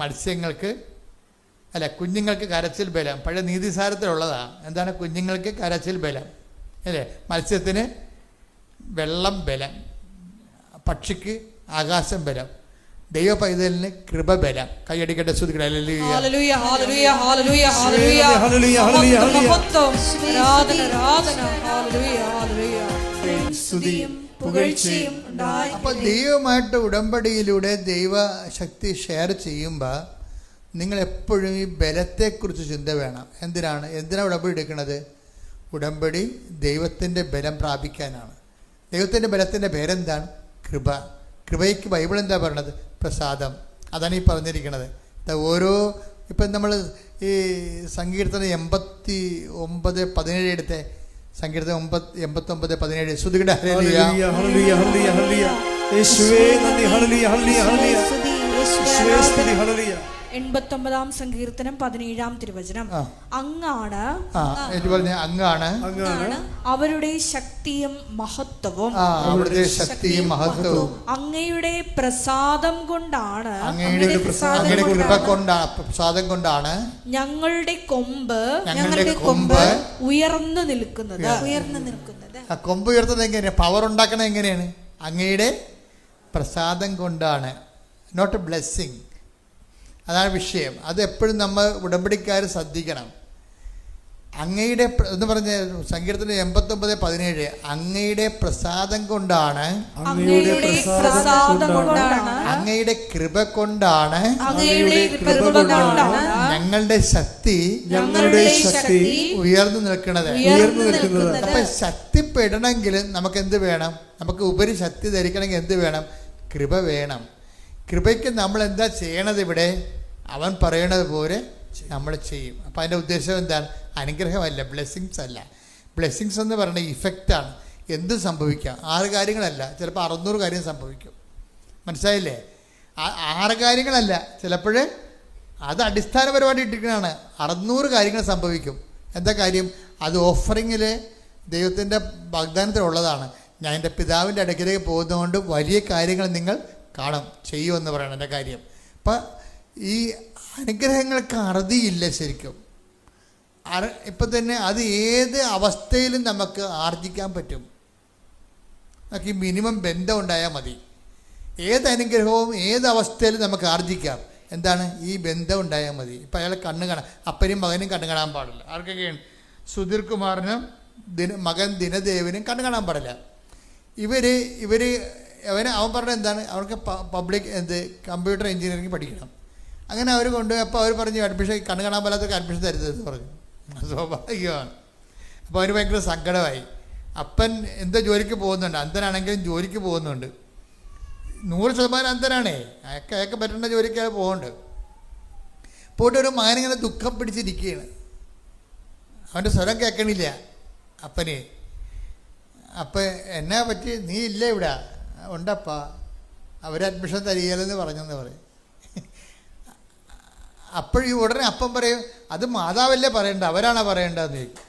മത്സ്യങ്ങൾക്ക് അല്ല, കുഞ്ഞുങ്ങൾക്ക് കരച്ചിൽ ബലം പഴയ നീതിസാരത്തിലുള്ളതാണ്. എന്താണ് കുഞ്ഞുങ്ങൾക്ക് കരച്ചിൽ ബലം, അല്ലേ? മത്സ്യത്തിന് വെള്ളം ബലം, പക്ഷിക്ക് ആകാശം ബലം, ദൈവ പൈതലിന് കൃപ ബലം. കൈയടിക്കട്ടെ, സ്തുതിക്കട്ടെ. ഹല്ലേലൂയ, ഹല്ലേലൂയ, ഹല്ലേലൂയ, ഹല്ലേലൂയ, മഹത്വം, ആരാധന, ആരാധന, ഹല്ലേലൂയ, ഹല്ലേലൂയ, സ്തുതിയും പുകഴ്ചയും ഉണ്ടായി. അപ്പോൾ ദൈവമായിട്ട് ഉടമ്പടിയിലൂടെ ദൈവശക്തി ഷെയർ ചെയ്യുമ്പോൾ നിങ്ങൾ എപ്പോഴും ഈ ബലത്തെക്കുറിച്ച് ചിന്ത വേണം. എന്തിനാണ് ഉടമ്പടി എടുക്കുന്നത്? ഉടമ്പടി ദൈവത്തിൻ്റെ ബലം പ്രാപിക്കാനാണ്. ദൈവത്തിൻ്റെ ബലത്തിൻ്റെ പേരെന്താണ്? കൃപ. കൃപയ്ക്ക് ബൈബിൾ എന്താ പറയണത്? പ്രസാദം. അതാണ് ഈ പറഞ്ഞിരിക്കുന്നത്. ഓരോ ഇപ്പം നമ്മൾ ഈ സങ്കീർത്തനം 89:17 എടുത്തേ. സങ്കീർത്തനം 89:17. ശ്രുതികട ഹല്ലേലൂയ, ഹല്ലേലൂയ, ഹല്ലേലൂയ, യേശുവേ നന്ദി, ഹല്ലേലൂയ, ഹല്ലേലൂയ, ഹല്ലേലൂയ, യേശുവേ സ്തുതി, ഹല്ലേലൂയ. 89-ാം സങ്കീർത്തനം 17-ാം തിരുവചനം. അങ്ങാണ് അവരുടെ ശക്തിയും മഹത്വവും, അവരുടെ ശക്തിയും മഹത്വവും. അങ്ങയുടെ പ്രസാദം കൊണ്ടാണ്, പ്രസാദം കൊണ്ടാണ് ഞങ്ങളുടെ കൊമ്പ് ഉയർന്നു നിൽക്കുന്നത്. ആ കൊമ്പ് ഉയർത്തുന്നത് എങ്ങനെയാണ്? പവർ ഉണ്ടാക്കണത് എങ്ങനെയാണ്? അങ്ങയുടെ പ്രസാദം കൊണ്ടാണ്, നോട്ട് ബ്ലെസ്സിങ്. അതാണ് വിഷയം. അത് എപ്പോഴും നമ്മൾ ഉടമ്പടിക്കാർ ശ്രദ്ധിക്കണം. അങ്ങയുടെ എന്ന് പറഞ്ഞ സങ്കീർത്തനം 89:17 അങ്ങയുടെ പ്രസാദം കൊണ്ടാണ്, അങ്ങയുടെ കൃപ കൊണ്ടാണ് ഞങ്ങളുടെ ശക്തി ഉയർന്നു നിൽക്കുന്നത്. അപ്പൊ ശക്തിപ്പെടണമെങ്കിൽ നമുക്ക് എന്ത് വേണം? നമുക്ക് ഉപരി ശക്തി ധരിക്കണമെങ്കിൽ എന്ത് വേണം? കൃപ വേണം. കൃപയ്ക്ക് നമ്മൾ എന്താ ചെയ്യണത്? ഇവിടെ അവൻ പറയണത് പോലെ നമ്മൾ ചെയ്യും. അപ്പം അതിൻ്റെ ഉദ്ദേശം എന്താണ്? അനുഗ്രഹമല്ല, ബ്ലെസ്സിങ്സ് അല്ല. ബ്ലെസ്സിങ്സ് എന്ന് പറയുന്നത് ഇഫക്റ്റാണ്. എന്ത് സംഭവിക്കാം? 6 കാര്യങ്ങളല്ല, ചിലപ്പോൾ 600 കാര്യം സംഭവിക്കും. മനസ്സിലായില്ലേ? 6 കാര്യങ്ങളല്ല, ചിലപ്പോൾ അത് അടിസ്ഥാനപരമായിട്ട് ഇട്ടിരിക്കുന്നതാണ്. 600 കാര്യങ്ങൾ സംഭവിക്കും. എന്താ കാര്യം? അത് ഓഫറിങ്ങിൽ ദൈവത്തിൻ്റെ വാഗ്ദാനത്തിലുള്ളതാണ്. ഞാൻ എൻ്റെ പിതാവിൻ്റെ അടുക്കിലേക്ക് പോകുന്നതുകൊണ്ട് വലിയ കാര്യങ്ങൾ നിങ്ങൾ കാണും, ചെയ്യുമെന്ന് പറയണം എൻ്റെ കാര്യം. അപ്പം ഈ അനുഗ്രഹങ്ങൾക്ക് അറുതിയില്ല ശരിക്കും. ഇപ്പം തന്നെ അത് ഏത് അവസ്ഥയിലും നമുക്ക് ആർജിക്കാൻ പറ്റും. നമുക്ക് ഈ മിനിമം ബന്ധം ഉണ്ടായാൽ മതി. ഏത് അനുഗ്രഹവും ഏത് അവസ്ഥയിലും നമുക്ക് ആർജിക്കാം. എന്താണ്? ഈ ബന്ധം ഉണ്ടായാൽ മതി. ഇപ്പം അയാൾ കണ്ണ് കാണാം, അപ്പനും മകനും കണ്ണ് കാണാൻ പാടില്ല. ആർക്കൊക്കെയാണ്? സുധീർ കുമാറിനും മകൻ ദിനദേവനും കണ്ണ് കാണാൻ പാടില്ല. അവൻ പറഞ്ഞത് എന്താണ്? അവർക്ക് പബ്ലിക് കമ്പ്യൂട്ടർ എഞ്ചിനീയറിംഗ് പഠിക്കണം. അങ്ങനെ അവർ കൊണ്ടുപോയി. അപ്പോൾ അവർ പറഞ്ഞു അഡ്മിഷൻ കണ്ണ് കാണാൻ പാടാത്തവർക്ക് അഡ്മിഷൻ തരുന്നതെന്ന് പറഞ്ഞു. സ്വാഭാവികമാണ്. അപ്പോൾ അവർ ഭയങ്കര സങ്കടമായി. അപ്പൻ എന്തോ ജോലിക്ക് പോകുന്നുണ്ട്, അന്ധനാണെങ്കിലും ജോലിക്ക് പോകുന്നുണ്ട്. 100% അന്ധനാണേ. അയാൾക്ക് പറ്റുന്ന ജോലിക്ക് അയാൾ പോകുന്നുണ്ട്. പോയിട്ട് ഒരു മകനിങ്ങനെ ദുഃഖം പിടിച്ചിരിക്കുകയാണ്. അവൻ്റെ സ്വരം കേൾക്കണില്ല അപ്പന്. അപ്പം എന്നാ പറ്റി? നീ ഇല്ല ഇവിടെ? ഉണ്ടപ്പാ, അവർ അഡ്മിഷൻ തരികയില്ലെന്ന് പറഞ്ഞെന്ന് പറയും. അപ്പോഴീ ഉടനെ അപ്പം പറയും, അത് മാതാവല്ലേ പറയേണ്ടത്, അവരാണോ പറയേണ്ടതെന്ന് ചോദിക്കും.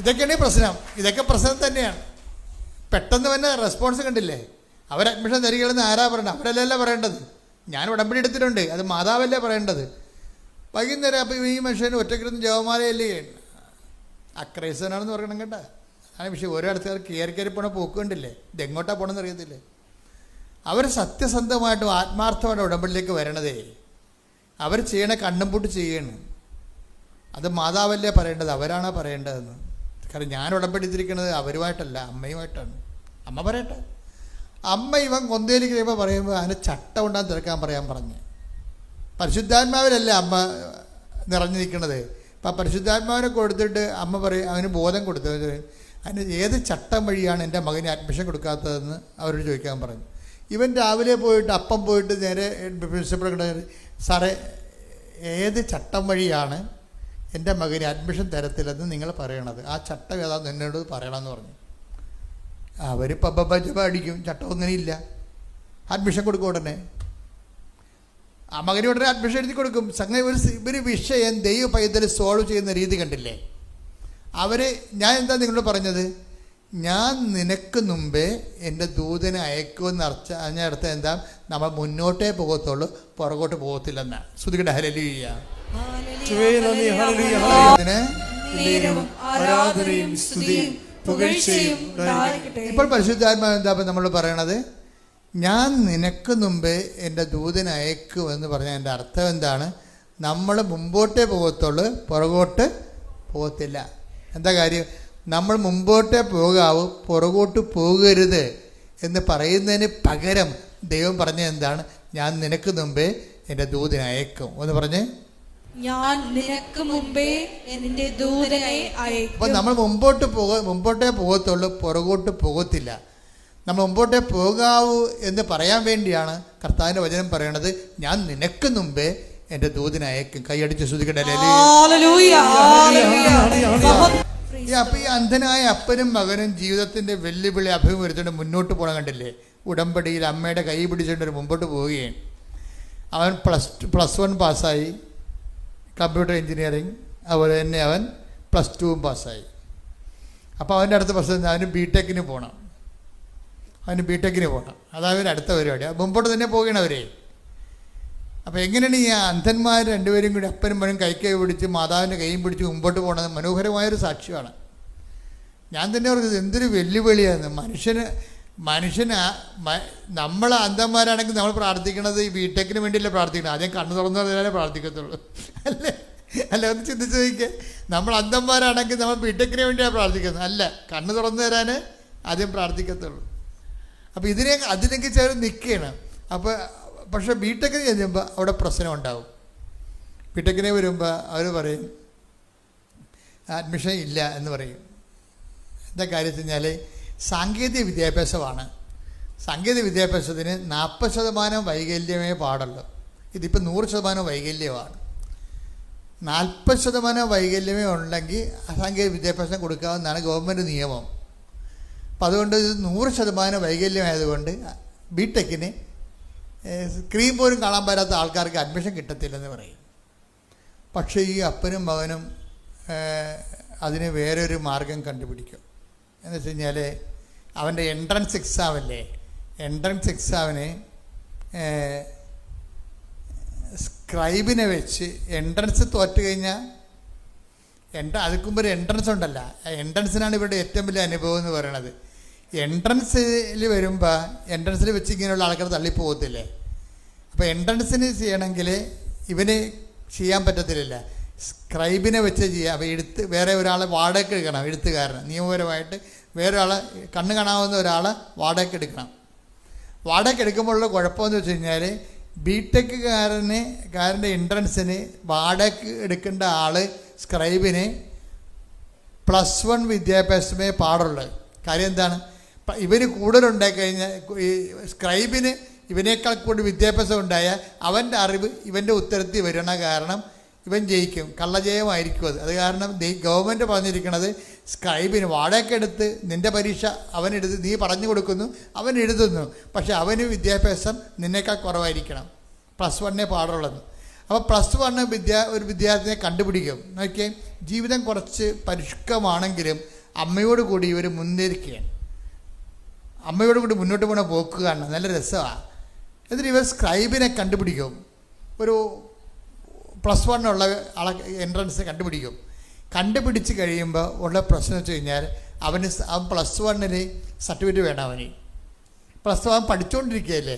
ഇതൊക്കെയാണ് പ്രശ്നം. ഇതൊക്കെ പ്രശ്നം തന്നെയാണ്. പെട്ടെന്ന് തന്നെ റെസ്പോൺസ് കണ്ടില്ലേ? അവർ അഡ്മിഷൻ തരികയില്ലെന്ന് ആരാ പറയേണ്ടത്? അവരല്ലല്ലോ പറയേണ്ടത്. ഞാൻ ഉടമ്പടി എടുത്തിട്ടുണ്ട്, അത് മാതാവല്ലേ പറയേണ്ടത്. വൈകുന്നേരം അപ്പം ഈ മനുഷ്യന് ഒറ്റക്കിരുന്ന് ജവമാലയല്ലേ അക്രൈസനാണെന്ന് പറയണം കേട്ടോ. ആ വിഷയം ഓരോ ആൾക്കാർ കയറി പോണ പോക്ക് കണ്ടില്ലേ? ഇതെങ്ങോട്ടാണ് പോകണമെന്ന് അറിയത്തില്ലേ? അവർ സത്യസന്ധമായിട്ടും ആത്മാർത്ഥമായിട്ട് ഉടമ്പടിയിലേക്ക് വരണതേ. അവർ ചെയ്യണ കണ്ണും പൂട്ട് ചെയ്യണം. അത് മാതാവല്ലേ പറയേണ്ടത്, അവരാണോ പറയേണ്ടതെന്ന്. കാരണം ഞാൻ ഉടമ്പടിത്തിരിക്കുന്നത് അവരുമായിട്ടല്ല, അമ്മയുമായിട്ടാണ്. അമ്മ പറയട്ടെ. അമ്മ ഇവൻ കൊന്തയിലേക്ക് കഴിയുമ്പോൾ പറയുമ്പോൾ അതിന് ചട്ടം ഉണ്ടാകാൻ തിരക്കാൻ പറയാൻ പറഞ്ഞ്. പരിശുദ്ധാത്മാവിലല്ല അമ്മ നിറഞ്ഞിരിക്കണത്. അപ്പം പരിശുദ്ധാത്മാവിനെ കൊടുത്തിട്ട് അമ്മ പറയും, അവന് ബോധം കൊടുത്തത് അതിന് ഏത് ചട്ടം വഴിയാണ് എൻ്റെ മകന് അഡ്മിഷൻ കൊടുക്കാത്തതെന്ന് അവരോട് ചോദിക്കാൻ പറഞ്ഞു. ഇവൻ രാവിലെ പോയിട്ട് അപ്പം പോയിട്ട് നേരെ പ്രിൻസിപ്പൾ സാറേ ഏത് ചട്ടം വഴിയാണ് എൻ്റെ മകന് അഡ്മിഷൻ തരത്തില്ലെന്ന് നിങ്ങൾ പറയണത്? ആ ചട്ടം ഏതാണെന്ന് എന്നോട് പറയണമെന്ന് പറഞ്ഞു. അവർ പബ്ബ അടിക്കും. ചട്ടം ഒന്നിനും ഇല്ല. അഡ്മിഷൻ കൊടുക്കും ഉടനെ. ആ മകന് ഉടനെ അഡ്മിഷൻ എഴുതി കൊടുക്കും. സംഗതി ഒരു വിഷയം ദൈവ പൈതൽ സോൾവ് ചെയ്യുന്ന രീതി കണ്ടില്ലേ? ഞാൻ എന്താ നിങ്ങളോട് പറഞ്ഞത്? ഞാൻ നിനക്ക് മുമ്പേ എൻ്റെ ദൂതനെ അയക്കുമെന്ന് അതിനർത്ഥം എന്താ? നമ്മൾ മുന്നോട്ടേ പോകത്തുള്ളൂ, പുറകോട്ട് പോകത്തില്ലെന്നാണ്. ശ്രുതികട്ടെ ഹല്ലേലൂയ. ഇപ്പോൾ പരിശുദ്ധാത്മാവ് എന്താ നമ്മൾ പറയണത്? ഞാൻ നിനക്ക് മുമ്പേ എൻ്റെ ദൂതനെ അയക്കുമെന്ന് പറഞ്ഞാൽ എൻ്റെ അർത്ഥം എന്താണ്? നമ്മൾ മുമ്പോട്ടേ പോകത്തുള്ളൂ, പുറകോട്ട് പോകത്തില്ല. എന്താ കാര്യം? നമ്മൾ മുമ്പോട്ടേ പോകാവൂ, പുറകോട്ട് പോകരുത് എന്ന് പറയുന്നതിന് പകരം ദൈവം പറഞ്ഞ എന്താണ്? ഞാൻ നിനക്ക് മുമ്പേ എൻ്റെ ദൂതനെ അയക്കും എന്ന് പറഞ്ഞ്, ഞാൻ നിനക്ക് മുമ്പേ എൻ്റെ ദൂതനെ അയക്കും. അപ്പം നമ്മൾ മുമ്പോട്ടേ പോകത്തുള്ളൂ, പുറകോട്ട് പോകത്തില്ല. നമ്മൾ മുമ്പോട്ടേ പോകാവൂ എന്ന് പറയാൻ വേണ്ടിയാണ് കർത്താവിൻ്റെ വചനം പറയണത്, ഞാൻ നിനക്ക് മുമ്പേ എൻ്റെ ദൂതനെ അയക്കും. കൈയടിച്ച് ശ്രുതിക്കട്ടെ. അപ്പം ഈ അന്ധനായ അപ്പനും മകനും ജീവിതത്തിൻ്റെ വെല്ലുവിളി അഭിമുഖീകരിച്ചുകൊണ്ട് മുന്നോട്ട് പോകണം കണ്ടില്ലേ? ഉടമ്പടിയിൽ അമ്മയുടെ കൈ പിടിച്ചുകൊണ്ട് മുമ്പോട്ട് പോവുകയും അവൻ +1 പാസ്സായി, കമ്പ്യൂട്ടർ എഞ്ചിനീയറിങ്. അതുപോലെ തന്നെ അവൻ +2 പാസ്സായി. അപ്പോൾ അവൻ്റെ അടുത്ത പ്രശ്നം അവന് ബിടെക്കിന് പോകണം. അതാണ് അടുത്ത പരിപാടി. മുമ്പോട്ട് തന്നെ പോവുകയാണ് അവരെ. അപ്പോൾ എങ്ങനെയാണ് ഈ അന്ധന്മാർ രണ്ടുപേരും കൂടി അപ്പനും മകനും കൈ പിടിച്ച് മാതാവിൻ്റെ കൈയും പിടിച്ച് മുമ്പോട്ട് പോകണത്? മനോഹരമായൊരു സാക്ഷ്യമാണ്. ഞാൻ തന്നെ പറഞ്ഞത് എന്തൊരു വെല്ലുവിളിയാണ് മനുഷ്യന്. നമ്മൾ അന്ധന്മാരാണെങ്കിൽ നമ്മൾ പ്രാർത്ഥിക്കണത് ഈ ബിടെക്കിന് വേണ്ടിയല്ല പ്രാർത്ഥിക്കണം, ആദ്യം കണ്ണു തുറന്നു തരാനേ പ്രാർത്ഥിക്കത്തുള്ളൂ. അല്ല ഒന്ന് ചിന്തിച്ച് നോക്കിയേ. നമ്മൾ അന്ധന്മാരാണെങ്കിൽ നമ്മൾ ബിടെക്കിന് വേണ്ടിയാണ് പ്രാർത്ഥിക്കുന്നത്, അല്ല കണ്ണു തുറന്നു തരാൻ ആദ്യം പ്രാർത്ഥിക്കത്തുള്ളൂ. അപ്പോൾ അതിലേക്ക് ചേർന്ന് നിൽക്കുകയാണ്. പക്ഷേ ബിടെക്കിന് ചെല്ലുമ്പോൾ അവിടെ പ്രശ്നം ഉണ്ടാവും. ബിടെക്കിന് വരുമ്പോൾ അവർ പറയും അഡ്മിഷൻ ഇല്ല എന്ന് പറയും. എന്താ കാര്യം വെച്ച് കഴിഞ്ഞാൽ സാങ്കേതിക വിദ്യാഭ്യാസമാണ്. സാങ്കേതിക വിദ്യാഭ്യാസത്തിന് 40% വൈകല്യമേ പാടുള്ളൂ. ഇതിപ്പോൾ 100% വൈകല്യമാണ്. 40% വൈകല്യമേ ഉണ്ടെങ്കിൽ സാങ്കേതിക വിദ്യാഭ്യാസം കൊടുക്കാമെന്നാണ് ഗവൺമെൻറ് നിയമം. അപ്പം അതുകൊണ്ട് ഇത് 100% വൈകല്യമായതുകൊണ്ട് ബിടെക്കിന് സ്ക്രീൻ പോലും കാണാൻ പറ്റാത്ത ആൾക്കാർക്ക് അഡ്മിഷൻ കിട്ടത്തില്ലെന്ന് പറയും. പക്ഷേ ഈ അപ്പനും മകനും അതിന് വേറൊരു മാർഗം കണ്ടുപിടിക്കും. എന്ന് വെച്ച് കഴിഞ്ഞാൽ അവൻ്റെ എൻട്രൻസ് എക്സാമിന് സ്ക്രൈബിനെ വെച്ച് എൻട്രൻസ് തോറ്റ് കഴിഞ്ഞാൽ അതിക്കുമ്പോൾ ഒരു എൻട്രൻസ് ഉണ്ടല്ലോ, എൻട്രൻസിനാണ് ഇവരുടെ ഏറ്റവും വലിയ അനുഭവം എന്ന് പറയണത്. എൻട്രൻസിൽ വരുമ്പോൾ എൻട്രൻസിൽ വെച്ച് ഇങ്ങനെയുള്ള ആൾക്കാർ തള്ളിപ്പോകത്തില്ലേ? അപ്പോൾ എൻട്രൻസിന് ചെയ്യണമെങ്കിൽ ഇവന് ചെയ്യാൻ പറ്റത്തില്ല, സ്ക്രൈബിനെ വെച്ച് ചെയ്യാം. അപ്പോൾ വേറെ ഒരാളെ വാടകയ്ക്ക് എടുക്കണം, എഴുത്തുകാരന് നിയമപരമായിട്ട് വേറെ ആളെ കണ്ണ് കാണാവുന്ന ഒരാളെ വാടകയ്ക്ക് എടുക്കണം. വാടകയ്ക്ക് എടുക്കുമ്പോഴുള്ള കുഴപ്പമെന്ന് വെച്ച് കഴിഞ്ഞാൽ ബിടെക്കുകാരൻ്റെ എൻട്രൻസിന് വാടകയ്ക്ക് എടുക്കേണ്ട ആൾ സ്ക്രൈബിന് +1 വിദ്യാഭ്യാസമേ പാടുള്ളൂ. കാര്യം എന്താണ്? ഇവന് കൂടുതലുണ്ടായി കഴിഞ്ഞാൽ ഈ സ്ക്രൈബിന് ഇവനേക്കാൾ കൂടുതൽ വിദ്യാഭ്യാസം ഉണ്ടായാൽ അവൻ്റെ അറിവ് ഇവൻ്റെ ഉത്തരത്തിൽ വരണ കാരണം ഇവൻ ജയിക്കും, കള്ളജയമായിരിക്കും അത് കാരണം ഗവൺമെൻറ് പറഞ്ഞിരിക്കുന്നത് സ്ക്രൈബിന് വാടകയ്ക്കെടുത്ത് നിൻ്റെ പരീക്ഷ അവനെടുത്ത് നീ പറഞ്ഞു കൊടുക്കുന്നു, അവൻ എഴുതുന്നു, പക്ഷെ അവന് വിദ്യാഭ്യാസം നിന്നേക്കാൾ കുറവായിരിക്കണം, +1 പാടുള്ളത്. അപ്പോൾ +1 ഒരു വിദ്യാർത്ഥിയെ കണ്ടുപിടിക്കും. നോക്കിയേ, ജീവിതം കുറച്ച് പരിഷ്കമാണെങ്കിലും അമ്മയോട് കൂടി ഇവർ മുന്നേറിക്കുകയാണ്. അമ്മയോട് കൂടി മുന്നോട്ട് പോകണ പോക്കുകയാണ്, നല്ല രസമാണ്. എന്നിട്ട് ഇവർ സ്ക്രൈബിനെ കണ്ടുപിടിക്കും, ഒരു +1 ഉള്ള ആളെ എൻട്രൻസ് കണ്ടുപിടിച്ച് കഴിയുമ്പോൾ ഉള്ള പ്രശ്നം വെച്ച് കഴിഞ്ഞാൽ അവൻ +1 സർട്ടിഫിക്കറ്റ് വേണം. അവന് +1 പഠിച്ചുകൊണ്ടിരിക്കുകയല്ലേ,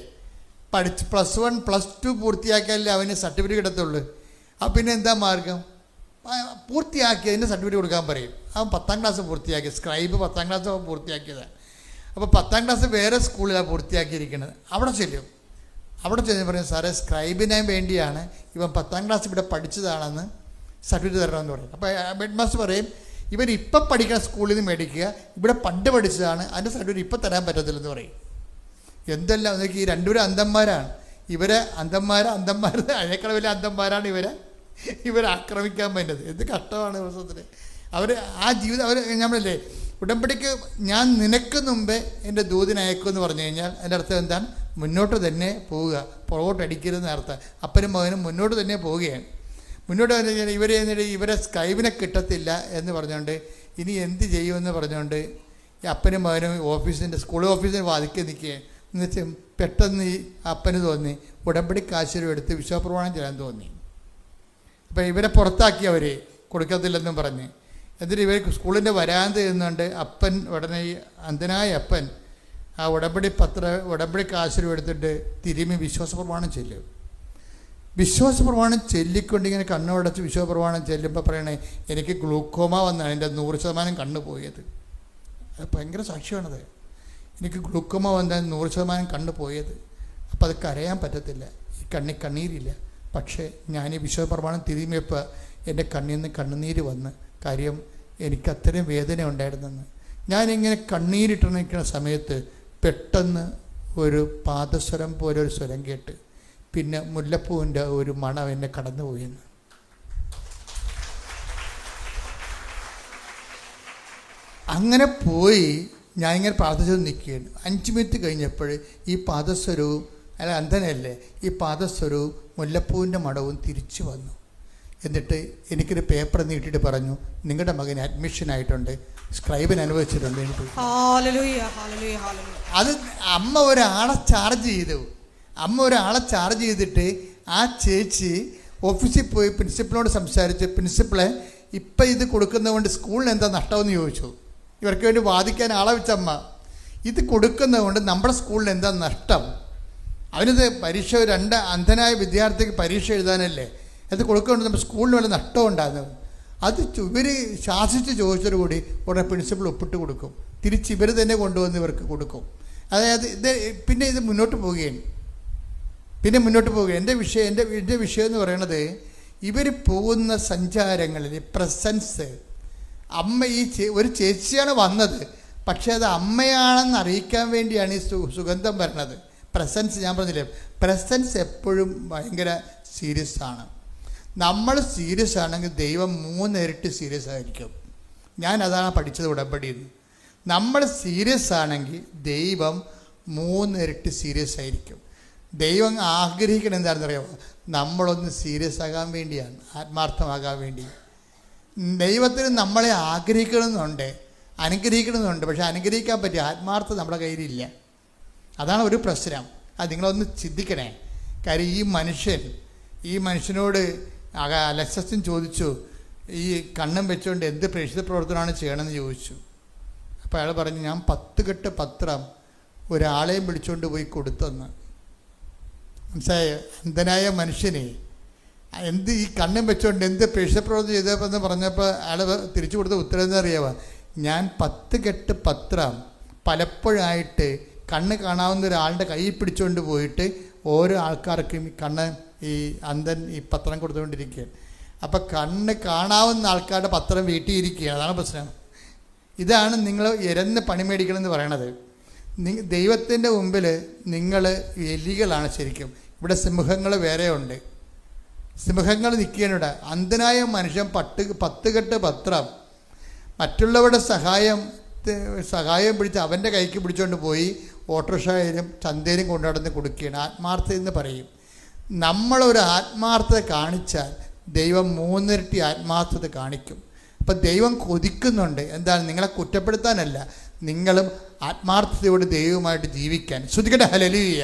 +1 +2 പൂർത്തിയാക്കിയാലേ അവന് സർട്ടിഫിക്കറ്റ് കിട്ടത്തുള്ളൂ. അപ്പം പിന്നെ എന്താ മാർഗം? പൂർത്തിയാക്കിയതിന് സർട്ടിഫിക്കറ്റ് കൊടുക്കാൻ പറയും. അവൻ 10ാം ക്ലാസ് പൂർത്തിയാക്കി, സ്ക്രൈബ് 10ാം ക്ലാസ് അവൻ പൂർത്തിയാക്കിയതാണ്. അപ്പോൾ 10ാം ക്ലാസ് വേറെ സ്കൂളിലാണ് പൂർത്തിയാക്കിയിരിക്കുന്നത്. അവിടെ ചെന്ന് പറയും, സാറേ സ്ക്രൈബിന് വേണ്ടിയാണ് ഇവൻ 10ാം ക്ലാസ് ഇവിടെ പഠിച്ചതാണെന്ന് സർട്ടിഫിക്കറ്റ് തരണമെന്ന് പറയും. അപ്പോൾ ഹെഡ് മാസ്റ്റർ പറയും, ഇവൻ ഇപ്പം പഠിക്കുന്ന സ്കൂളിൽ നിന്ന് മേടിക്കുക, ഇവിടെ പണ്ട് പഠിച്ചതാണ്, അതിൻ്റെ സർട്ടിഫിക്കറ്റ് ഇപ്പം തരാൻ പറ്റത്തില്ലെന്ന് പറയും. എന്തെല്ലാം നോക്കി, ഈ രണ്ടുപേരും അന്ധന്മാരാണ്. അന്ധന്മാർ അതിനേക്കാൾ വലിയ അന്ധന്മാരാണ് ഇവരെ ആക്രമിക്കാൻ പറ്റുന്നത്. എന്ത് കഷ്ടമാണ് ദിവസത്തിൽ അവർ ആ ജീവിതം. നമ്മളല്ലേ ഉടമ്പടിക്ക് ഞാൻ നിനക്ക് മുമ്പേ എൻ്റെ ദൂതനെ അയക്കുമെന്ന് പറഞ്ഞു കഴിഞ്ഞാൽ അതിൻ്റെ അർത്ഥം എന്താണ്? മുന്നോട്ട് തന്നെ പോവുക, പുറകോട്ടടിക്കരുതെന്ന് അർത്ഥം. അപ്പനും മകനും മുന്നോട്ട് തന്നെ പോവുകയാണ്. മുന്നോട്ട് കഴിഞ്ഞാൽ ഇവരെ സ്ക്രൈബിനെ കിട്ടത്തില്ല എന്ന് പറഞ്ഞുകൊണ്ട് ഇനി എന്ത് ചെയ്യുമെന്ന് പറഞ്ഞുകൊണ്ട് ഈ അപ്പനും മകനും സ്കൂൾ ഓഫീസിൻ്റെ വാതിക്കെ നിൽക്കുകയാണ്. എന്ന് വെച്ചാൽ പെട്ടെന്ന് ഈ അപ്പന് തോന്നി ഉടമ്പടി കാശുരം എടുത്ത് വിശ്വാസപ്രമാണം ചെയ്യാൻ തോന്നി. അപ്പോൾ ഇവരെ പുറത്താക്കി അവർ കൊടുക്കത്തില്ലെന്നും പറഞ്ഞ്. എന്നിട്ട് ഇവർ സ്കൂളിൻ്റെ വരാന്ത ചെയ്യുന്നുണ്ട്. അപ്പൻ ഉടനെ ഈ അന്ധനായ അപ്പൻ ആ ഉടമ്പടി കാശുരം എടുത്തിട്ട് തിരുമ്മി വിശ്വാസപ്രമാണം ചെല്ലും. വിശ്വാസപ്രമാണം ചൊല്ലിക്കൊണ്ട് ഇങ്ങനെ കണ്ണുടച്ച് വിശ്വാസപ്രമാണം ചെല്ലുമ്പോൾ പറയണേ, എനിക്ക് ഗ്ലൂക്കോമ വന്നാണ് എൻ്റെ 100% കണ്ണ് പോയത്. അത് ഭയങ്കര സാക്ഷ്യമാണത്. എനിക്ക് ഗ്ലൂക്കോമ വന്നാൽ 100% കണ്ണ് പോയത്. അപ്പോൾ അത് കരയാൻ പറ്റത്തില്ല, ഈ കണ്ണീരില്ല. പക്ഷേ ഞാൻ ഈ വിശ്വാസപ്രമാണം തിരുമ്മിയപ്പോൾ എൻ്റെ കണ്ണിൽ നിന്ന് കണ്ണുനീര് വന്ന്. കാര്യം എനിക്ക് അത്രയും വേദന ഉണ്ടായിരുന്നെന്ന്. ഞാനിങ്ങനെ കണ്ണീരിട്ട് നിൽക്കുന്ന സമയത്ത് പെട്ടെന്ന് ഒരു പാദസ്വരം പോലെ ഒരു സ്വരം കേട്ട്, പിന്നെ മുല്ലപ്പൂവിൻ്റെ ഒരു മണം എന്നെ കടന്നുപോയെന്ന്. അങ്ങനെ പോയി ഞാനിങ്ങനെ പ്രാർത്ഥിച്ചത് നിൽക്കുകയാണ്. 5 മിനിറ്റ് കഴിഞ്ഞപ്പോൾ ഈ പാദസ്വരവും അന്ധനല്ലേ, ഈ പാദസ്വരവും മുല്ലപ്പൂവിൻ്റെ മണവും തിരിച്ചു വന്നു. എന്നിട്ട് എനിക്കൊരു പേപ്പർ നീട്ടിയിട്ട് പറഞ്ഞു, നിങ്ങളുടെ മകന് അഡ്മിഷനായിട്ടുണ്ട്, സ്ക്രൈബിന് അനുവദിച്ചിട്ടുണ്ട്. എനിക്ക് അത് അമ്മ ഒരാളെ ചാർജ് ചെയ്തിട്ട് ആ ചേച്ചി ഓഫീസിൽ പോയി പ്രിൻസിപ്പളിനോട് സംസാരിച്ച്, പ്രിൻസിപ്പളെ ഇപ്പം ഇത് കൊടുക്കുന്നതുകൊണ്ട് സ്കൂളിന് എന്താ നഷ്ടമെന്ന് ചോദിച്ചു. ഇവർക്ക് വേണ്ടി വാദിക്കാൻ ആളെ വെച്ചമ്മ, ഇത് കൊടുക്കുന്നതുകൊണ്ട് നമ്മുടെ സ്കൂളിന് എന്താ നഷ്ടം? അവനിത് പരീക്ഷ 2 അന്ധനായ വിദ്യാർത്ഥിക്ക് പരീക്ഷ എഴുതാനല്ലേ, അത് കൊടുക്കുന്നുണ്ട് നമ്മുടെ സ്കൂളിന് വല്ല നഷ്ടം ഉണ്ടാകുന്നത്. അത് ഇവർ ശാസിച്ച് ചോദിച്ചതോടുകൂടി ഉടനെ പ്രിൻസിപ്പൾ ഒപ്പിട്ട് കൊടുക്കും. തിരിച്ച് ഇവർ തന്നെ കൊണ്ടുവന്ന് ഇവർക്ക് കൊടുക്കും. അതായത് പിന്നെ ഇത് മുന്നോട്ട് പോവുകയാണ്. എൻ്റെ വിഷയം എന്ന് പറയുന്നത്, ഇവർ പോകുന്ന സഞ്ചാരങ്ങളിൽ പ്രസൻസ്, അമ്മ ഒരു ചേച്ചിയാണ് വന്നത്, പക്ഷേ അത് അമ്മയാണെന്ന് അറിയിക്കാൻ വേണ്ടിയാണ് ഈ സുഗന്ധം വരണത്. പ്രസൻസ്, ഞാൻ പറഞ്ഞില്ലേ, പ്രസൻസ് എപ്പോഴും ഭയങ്കര സീരിയസ് ആണ്. നമ്മൾ സീരിയസ് ആണെങ്കിൽ ദൈവം 3 ഇരട്ടി സീരിയസ് ആയിരിക്കും. ഞാൻ അതാണ് പഠിച്ചത് ഉടമ്പടിയിൽ നിന്ന്. നമ്മൾ സീരിയസ് ആണെങ്കിൽ ദൈവം 3 ഇരട്ടി സീരിയസ് ആയിരിക്കും. ദൈവം ആഗ്രഹിക്കണം എന്താണെന്നറിയാമോ? നമ്മളൊന്ന് സീരിയസ് ആകാൻ വേണ്ടിയാണ്, ആത്മാർത്ഥമാകാൻ വേണ്ടി. ദൈവത്തിന് നമ്മളെ ആഗ്രഹിക്കണമെന്നുണ്ട്, അനുഗ്രഹിക്കണമെന്നുണ്ട്. പക്ഷെ അനുഗ്രഹിക്കാൻ പറ്റിയ ആത്മാർത്ഥത നമ്മുടെ കയ്യിലില്ല. അതാണ് ഒരു പ്രശ്നം. അത് നിങ്ങളൊന്ന് ചിന്തിക്കണേ. കാര്യം ഈ മനുഷ്യനോട് അലക്സസ്റ്റിൻ ചോദിച്ചു, ഈ കണ്ണും വെച്ചുകൊണ്ട് എന്ത് പ്രേക്ഷിത പ്രവർത്തനമാണ് ചെയ്യണമെന്ന് ചോദിച്ചു. അപ്പോൾ അയാൾ പറഞ്ഞു, ഞാൻ 10 കെട്ട് പത്രം ഒരാളെയും വിളിച്ചുകൊണ്ട് പോയി കൊടുത്തെന്ന്. മനസ്സിലായോ? അന്ധനായ മനുഷ്യനെ ഈ കണ്ണും വെച്ചുകൊണ്ട് എന്ത് പ്രേക്ഷിത പ്രവർത്തനം ചെയ്തതെന്ന് പറഞ്ഞപ്പോൾ അയാൾ തിരിച്ചു കൊടുത്ത ഉത്തരം എന്താ അറിയാമോ? ഞാൻ 10 കെട്ട് പത്രം പലപ്പോഴായിട്ട് കണ്ണ് കാണാവുന്ന ഒരാളുടെ കയ്യിൽ പിടിച്ചുകൊണ്ട് പോയിട്ട് ഓരോ ആൾക്കാർക്കും ഈ അന്ധൻ ഈ പത്രം കൊടുത്തുകൊണ്ടിരിക്കുകയാണ്. അപ്പം കണ്ണ് കാണാവുന്ന ആൾക്കാരുടെ പത്രം വീട്ടിൽ ഇരിക്കുകയാണ്. അതാണ് പ്രശ്നം. ഇതാണ് നിങ്ങൾ ഇരന്ന് പണി മേടിക്കണമെന്ന് പറയണത്. ദൈവത്തിൻ്റെ മുമ്പിൽ നിങ്ങൾ എലികളാണ് ശരിക്കും. ഇവിടെ സിംഹങ്ങൾ വേറെ ഉണ്ട്. സിംഹങ്ങൾ നിൽക്കുകയാണ്. അന്ധനായ മനുഷ്യൻ 10 കെട്ട് പത്രം മറ്റുള്ളവരുടെ സഹായം പിടിച്ച് അവൻ്റെ കൈക്ക് പിടിച്ചുകൊണ്ട് പോയി ഓട്ടോറിക്ഷയിലും ചന്തയിലും കൊണ്ടുനടന്ന് കൊടുക്കുകയാണ്. ആത്മാർത്ഥത എന്ന് പറയും. നമ്മളൊരു ആത്മാർത്ഥത കാണിച്ചാൽ ദൈവം 3 ഇരട്ടി ആത്മാർത്ഥത കാണിക്കും. അപ്പം ദൈവം കൊതിക്കുന്നുണ്ട്. എന്താണ്? നിങ്ങളെ കുറ്റപ്പെടുത്താനല്ല, നിങ്ങളും ആത്മാർത്ഥതയോട് ദൈവവുമായിട്ട് ജീവിക്കാൻ. ശ്രദ്ധിക്കട്ടെ. ഹല്ലേലൂയ.